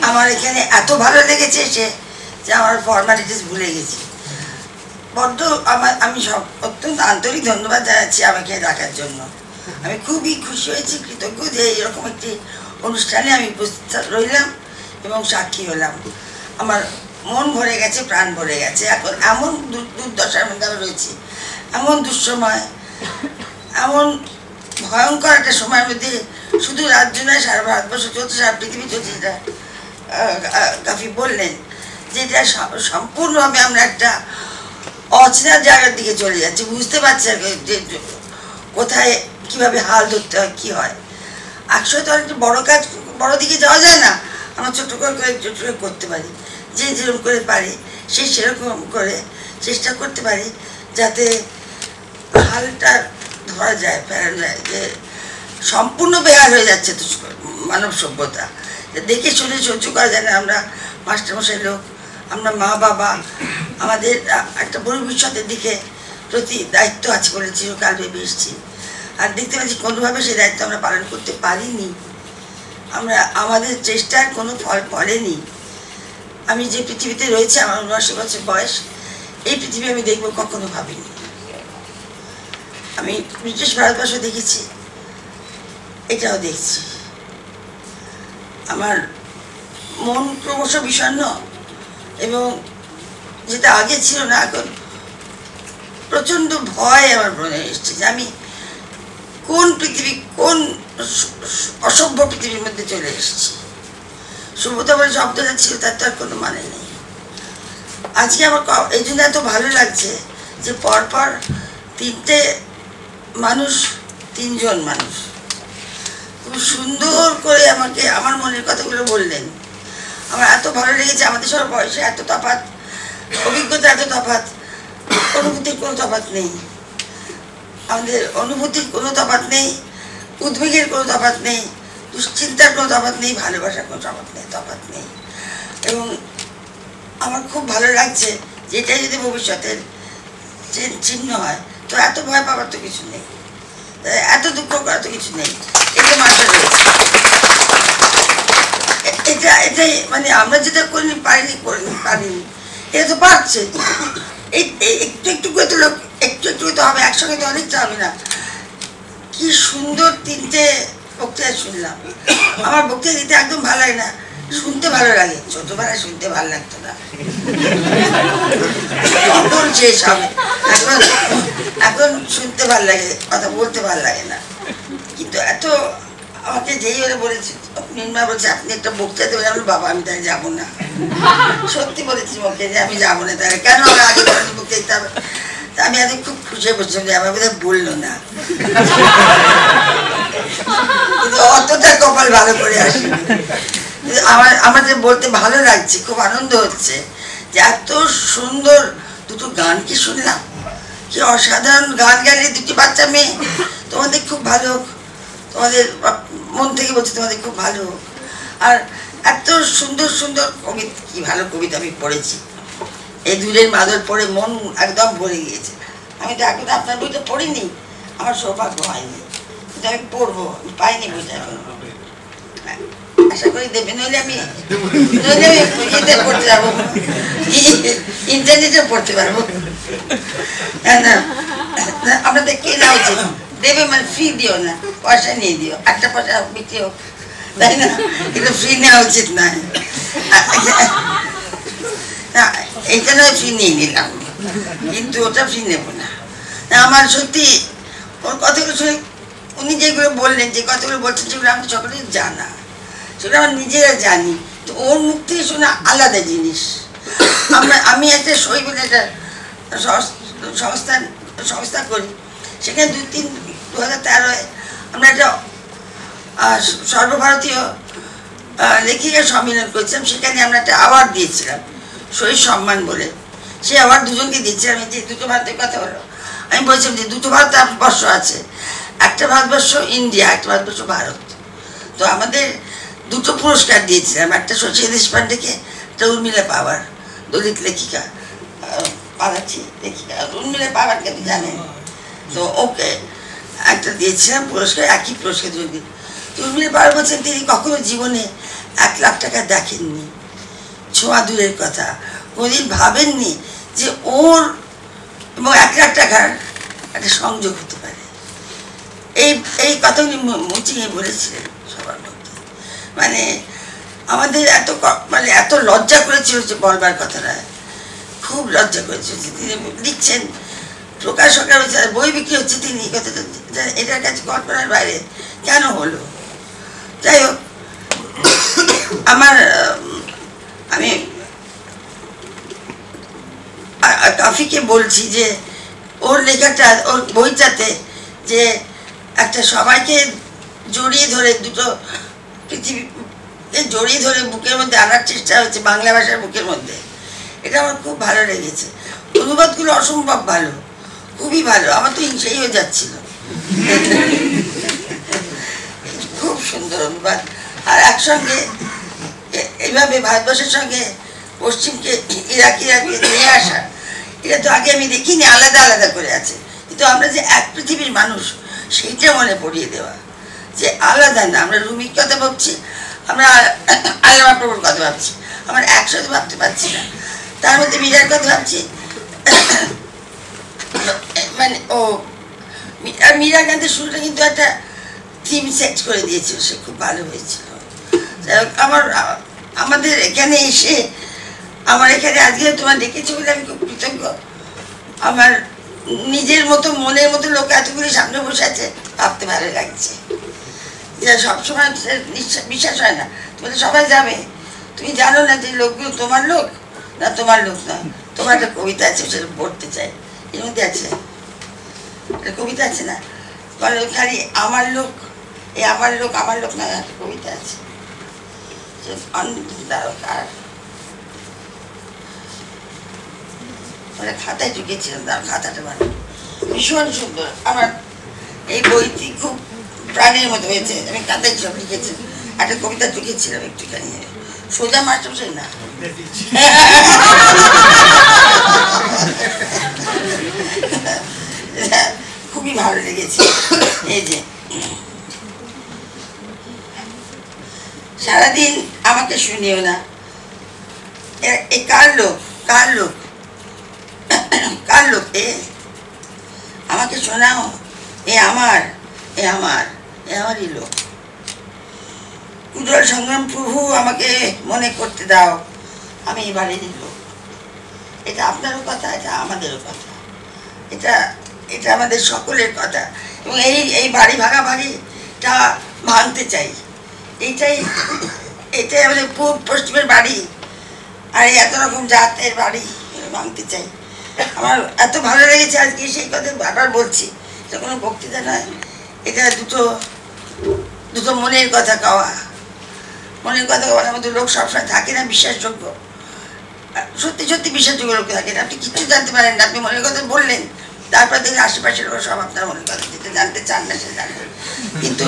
আমার এখানে এত ভালো লেগেছে যে আমার ফর্মালিটিস ভুলে গেছি। আমি অত্যন্ত আন্তরিক ধন্যবাদ জানাচ্ছি আমাকে ডাকার জন্য। আমি খুবই খুশি হয়েছি, কৃতজ্ঞ যে এরকম একটি অনুষ্ঠানে আমি উপস্থিত রইলাম এবং সাক্ষী হলাম। আমার মন ভরে গেছে, প্রাণ ভরে গেছে। এখন এমন দুর্দশার মধ্যে আমি রয়েছি, এমন দুঃসময়, এমন ভয়ঙ্কর একটা সময়ের মধ্যে শুধু রাজ্য নয়, সারা ভারতবর্ষ চলছে, সারা পৃথিবী চলছে, যেটা কাফি বললেন, যেটা সম্পূর্ণভাবে আমরা একটা অচেনা জায়গার দিকে চলে যাচ্ছি। বুঝতে পারছি যে কোথায় কীভাবে হাল ধরতে হয়, কী হয়। একশো তো একটা বড়ো কাজ, বড়ো দিকে যাওয়া যায় না, আমরা ছোটো করে করতে পারি। যে যেরকম করে পারি সে সেরকম করে চেষ্টা করতে পারি যাতে হালটা ধরা যায়, ফেরানো যায়। যে সম্পূর্ণ বেহাল হয়ে যাচ্ছে তো মানব সভ্যতা, দেখে শুনে সহ্য করা যায় না। আমরা মাস্টারমশাই লোক, আমরা মা বাবা, আমাদের একটা ভবিষ্যতের দিকে প্রতি দায়িত্ব আছে বলে চিরকাল ভেবে এসেছি। আর দেখতে পাচ্ছি কোনোভাবে সেই দায়িত্ব আমরা পালন করতে পারিনি। আমরা আমাদের চেষ্টার কোনো ফল ফলেনি। আমি যে পৃথিবীতে রয়েছি, আমার 79 বছর বয়স, এই পৃথিবী আমি দেখবো কখনো ভাবিনি। আমি ব্রিটিশ ভারতবর্ষ দেখেছি, এটাও দেখছি। আমার মন ক্রমশ বিষণ্ণ, এবং যেটা আগে ছিল না, এখন প্রচণ্ড ভয় আমার মনে এসছে যে আমি কোন পৃথিবী, কোন অসভ্য পৃথিবীর মধ্যে চলে এসেছি। সভ্যতা বলে শব্দটা ছিল, তার তো আর কোনো মানে নেই। আজকে আমার এই জন্য এত ভালো লাগছে যে পরপর তিনটে মানুষ, তিনজন মানুষ খুব সুন্দর করে আমাকে আমার মনের কথাগুলো বললেন। আমার এত ভালো লেগেছে। আমাদের সবার বয়সে এত তফাৎ, অভিজ্ঞতা এত তফাৎ, অনুভূতির কোনো তফাৎ নেই। আমাদের অনুভূতির কোনো তফাৎ নেই, উদ্বেগের কোনো তফাৎ নেই, দুশ্চিন্তার কোনো তফাৎ নেই, ভালোবাসার কোনো তফাৎ নেই। এবং আমার খুব ভালো লাগছে যে এটাই যদি ভবিষ্যতের চিহ্ন হয়, তো এত ভয় পাওয়ার তো কিছু নেই, এত দুঃখ করার তো কিছু নেই। এটা মাথা রয়েছে, এটাই মানে আমরা যেটা করিনি, পারিনি, এটা তো পারছে। একটু একটু করে তো লোক, একটু একটু তো হবে, একসঙ্গে তো অনেকটা হবে না। কি সুন্দর তিনটে বক্তৃতা শুনলাম। আমার বক্তৃতা দিতে একদম ভালো লাগে না, শুনতে ভালো লাগে। ছোটবেলায় শুনতে ভালো লাগতো না, এখন শেষ হবে। এখন শুনতে ভালো লাগে, কথা বলতে ভালো লাগে না। কিন্তু এত আমাকে যেই হলে বলেছে, নির্মা বলছে আপনি একটা বক্তৃতা দেবেন, আমি বাবা আমি তাহলে যাবো না। সত্যি বলেছি ওকে যে আমি যাবো না, তাহলে কেন আমার আগে বক্তৃতা দিতে হবে। আমি আজ খুব খুশি বলছিলাম যে আমার বোধহয় বললো না, কিন্তু অতটা কপাল ভালো করে আসি। আমার যে বলতে ভালো লাগছে, খুব আনন্দ হচ্ছে যে এত সুন্দর দুটো গান কি শুনলাম, কি অসাধারণ গান গাইলে দুটি বাচ্চা মেয়ে। তোমাদের খুব ভালো, তোমাদের মন থেকে বলছি তোমাদের খুব ভালো। আর এত সুন্দর সুন্দর কবিতা, কি ভালো কবিতা আমি পড়েছি। এই দূরের মাদল পড়ে মন একদম ভরে গিয়েছে। আমি তো এখন আপনার বইটা পড়িনি, আমার সৌভাগ্য হয়নি, কিন্তু আমি পড়বো, পাইনি বইটা এখন। আশা করি দেবে, নইলে আমি ইয়েতে পড়তে যাবো, ইন্টারনেটে পড়তে পারবো। না আপনাদের কেনা উচিত, দেবে মানে ফ্রি দিও না, পয়সা নিয়ে দিও, একটা পয়সা বিক্রি হোক, তাই না? কিন্তু ফ্রি নেওয়া উচিত নয়। না এইটা নয় ফ্রি নিয়ে নিলাম, কিন্তু ওটা ফ্রি নেবো না। আমার সত্যি ওর কথাগুলো শুনে, উনি যেগুলো বললেন, যে কথাগুলো বলছেন, সেগুলো আমি সকলেই জানা, সেগুলো আমরা নিজেরা জানি। তো ওর মুখ থেকে শোনা আলাদা জিনিস। আমি একটা সই বলে একটা সংস্থা করি, সেখানে 2013 আমরা একটা সর্বভারতীয় লেখিকা সম্মেলন করেছিলাম। সেখানে আমরা একটা অ্যাওয়ার্ড দিয়েছিলাম, শহীদ সম্মান বলে। সেই অ্যাওয়ার্ড দুজনকে দিয়েছিলাম। যে দুটো ভারতের কথা হলো, আমি বলছিলাম যে দুটো ভারতবর্ষ আছে, একটা ভারতবর্ষ ইন্ডিয়া, একটা ভারতবর্ষ ভারত। তো আমাদের দুটো পুরস্কার দিয়েছিলাম, একটা শশী দেশপান্ডেকে, একটা উর্মিলা পাওয়ার, দলিত লেখিকা, পালাচ্ছি লেখিকা উর্মিলা পাওয়ারকে তো জানেন। তো ওকে একটা দিয়েছিলাম পুরস্কার, একই পুরস্কার দুজন। তো উর্মিলা পাওয়ার বলছেন তিনি কখনো জীবনে 1 লাখ টাকা দেখেননি, ছোঁয়া দূরের কথা, কোনোদিন ভাবেননি যে ওর এবং 1 লাখ টাকার একটা সংযোগ হতে পারে। এই কথা উনি মুচিয়ে বলেছিলেন সবার মধ্যে। মানে আমাদের এত লজ্জা করেছিল যে বলবার কথাটা, খুব লজ্জা করেছিল। তিনি লিখছেন, প্রকাশকরা হচ্ছে, বই বিক্রি হচ্ছে, তিনি কথাটা এটার কাছে কল্পনার বাইরে কেন হলো। যাই হোক, আমি কাফিকে বলছি যে ওর লেখাটা, ওর বইটাতে যে একটা সবাইকে জড়িয়ে ধরে, দুটো পৃথিবীকে জড়িয়ে ধরে বুকের মধ্যে আনার চেষ্টা হচ্ছে, বাংলা ভাষার বুকের মধ্যে। এটা আমার খুব ভালো লেগেছে। অনুবাদগুলো অসম্ভব ভালো, খুবই ভালো। আমার তো হিংসেই হয়ে যাচ্ছিল, খুব সুন্দর অনুবাদ। আর একসঙ্গে এইভাবে ভারতবর্ষের সঙ্গে পশ্চিমকে, ইরাকে নিয়ে আসা, এটা তো আগে আমি দেখিনি, আলাদা আলাদা করে আছে। কিন্তু আমরা যে এক পৃথিবীর মানুষ, সেইটা মনে পড়িয়ে দেওয়া, যে আলাদা না। আমরা রুমির কথা ভাবছি, আমরা আল্লামা প্রভুর কথা ভাবছি, আমরা একসাথে ভাবতে পারছি না। তার মধ্যে মীরার কথা ভাবছি, মানে ও মীরা গান্ধীর শুরুটা কিন্তু একটা থিম সেট করে দিয়েছিল, সে খুব ভালো হয়েছিল। আমাদের এখানে এসে আমার এখানে আজকে তোমার ডেকেছে বলে আমি খুব কৃতজ্ঞ। আমার নিজের মতো মনের মতো লোক এতগুলি সামনে বসে আছে, ভাবতে ভালো লাগছে। যে সবসময় বিশ্বাস হয় না, তুমি সবাই যাবে, তুমি জানো না যে লোকগুলো তোমার লোক না তোমার লোক নয়। তোমার একটা কবিতা আছে, সেটা পড়তে চাই, এর মধ্যে আছে একটা কবিতা আছে না, খালি আমার লোক, এই আমার লোক আমার লোক নয়, একটা কবিতা আছে খাতায় ঢুকেছিলাম, তার খাতাটা মানে ভীষণ সুন্দর। আমার এই বইটি খুব প্রাণের মতো হয়েছে, আমি খাতায় সব লিখেছি। একটা কবিতা ঢুকেছিলাম একটুখানি, সোজা মাস্টার না, খুবই ভালো লেগেছে। এই যে সারাদিন আমাকে শুনিও না, এ কার লোক কার লোক কার লোক, আমাকে শোনাও, এ আমার এ আমার এ আমারই লোক। উজ্জ্বল সংগ্রাম প্রভু আমাকে মনে করতে দাও, আমি এবারেরই লোক। এটা আপনারও কথা, এটা আমাদেরও কথা, এটা এটা আমাদের সকলের কথা। এবং এই বাড়ি ভাগাভাগিটা ভাঙতে চাই, এইটাই আমাদের পূর্ব পশ্চিমের বাড়ি, আর এত রকম জাতের বাড়ি ভাঙতে চাই। আমার এত ভালো লেগেছে আজকে, সেই কথা বারবার বলছি, এটা কোনো বক্তৃতা নয়, এটা দুটো মনের কথা কওয়া। মনের কথা কওয়ার মধ্যে লোক সবসময় থাকে না বিশ্বাসযোগ্য, সত্যি সত্যি বিশ্বাসযোগ্য লোক থাকে না। আপনি কিচ্ছু জানতে পারেন না, আপনি মনের কথা বললেন, তারপর দেখুন আশেপাশের লোক সব আপনার মনের কথা যেটা জানতে চান না সে জানবেন। কিন্তু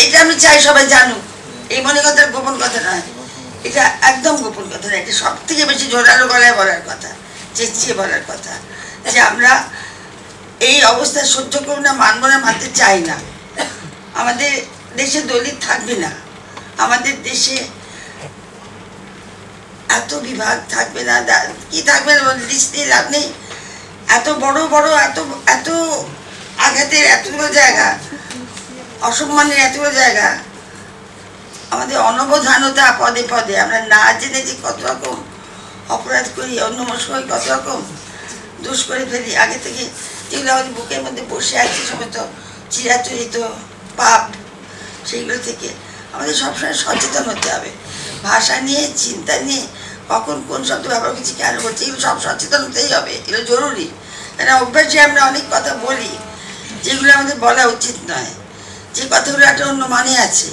এটা আমি চাই সবাই জানুক, এই মনের কথা গোপন কথা নয়, এটা একদম গোপন কথা নয়, এটা সব থেকে বেশি জোরালো গলায় বলার কথা, চেঁচিয়ে বলার কথা, যে আমরা এই অবস্থা সহ্য করব না, মানব না, মানতে চাই না। আমাদের দেশে দলিত থাকবে না, আমাদের দেশে এত বিভাগ থাকবে না, কি থাকবে না লিস্ট দিয়ে লাভ নেই। এত বড় বড় এত আঘাতের এতগুলো জায়গা, অসম্মানের এতগুলো জায়গা, আমাদের অনবধানতা পদে পদে, আমরা না জেনে যে কত রকম অপরাধ করি, অন্যমনস্ক কত রকম দোষ করে ফেলি আগে থেকে, যেগুলো আমাদের বুকের মধ্যে বসে আছে সমস্ত চিরাচরিত পাপ, সেইগুলো থেকে আমাদের সবসময় সচেতন হতে হবে। ভাষা নিয়ে, চিন্তা নিয়ে, কখন কোন শব্দ ব্যবহার করছি, কেন করছি, এগুলো সব সচেতন হতেই হবে, এগুলো জরুরি। কেন অভ্যাসে আমরা অনেক কথা বলি যেগুলো আমাদের বলা উচিত নয়, যে কথাগুলো একটা অন্য মানে আছে।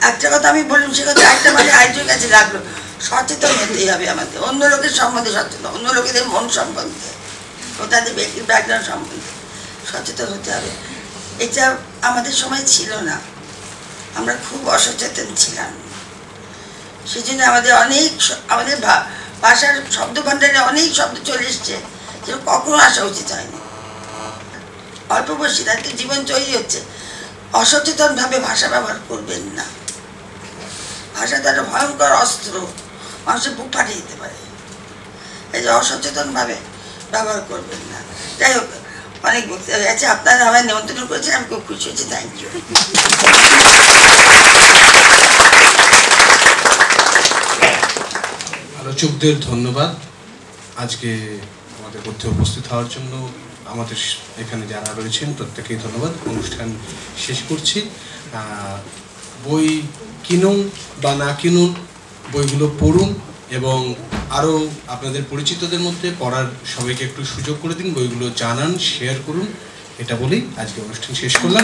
একটা কথা আমি বললাম, সে কথা একটা মানে আরেকজন কাছে লাগলো। সচেতন হতেই হবে আমাদের, অন্য লোকের সম্বন্ধে সচেতন, অন্য লোকেদের মন সম্বন্ধে ও তাদের ব্যক্তির ব্যাকগ্রাউন্ড সম্বন্ধে সচেতন হতে হবে। এটা আমাদের সময় ছিল না, আমরা খুব অসচেতন ছিলাম। সেই জন্য আমাদের ভাষার শব্দ ভাণ্ডারে অনেক শব্দ চলে এসছে, যেটা কখনো আসা উচিত হয়নি। অল্প বয়সী তাদের জীবন তৈরি হচ্ছে, অসচেতনভাবে ভাষা ব্যবহার করবেন না। ভাষা তার ভয়ঙ্কর অস্ত্র, মানুষের বুক ফাটিয়ে দিতে পারে, এই যে অসচেতনভাবে ব্যবহার করবেন না। যাই হোক, অনেক বক্তৃতা হয়ে গেছে, আপনারা আমায় নিমন্ত্রণ করেছেন, আমি খুব খুশি হয়েছি, থ্যাংক ইউ। আলোচকদের ধন্যবাদ আজকে আমাদের মধ্যে উপস্থিত হওয়ার জন্য। আমাদের এখানে যারা রয়েছেন প্রত্যেকেই ধন্যবাদ। অনুষ্ঠান শেষ করছি। বই কিনুন বা না কিনুন, বইগুলো পড়ুন এবং আরও আপনাদের পরিচিতদের মধ্যে পড়ার সবাইকে একটু সুযোগ করে দিন, বইগুলো জানান, শেয়ার করুন, এটা বলেই আজকে অনুষ্ঠান শেষ করলাম।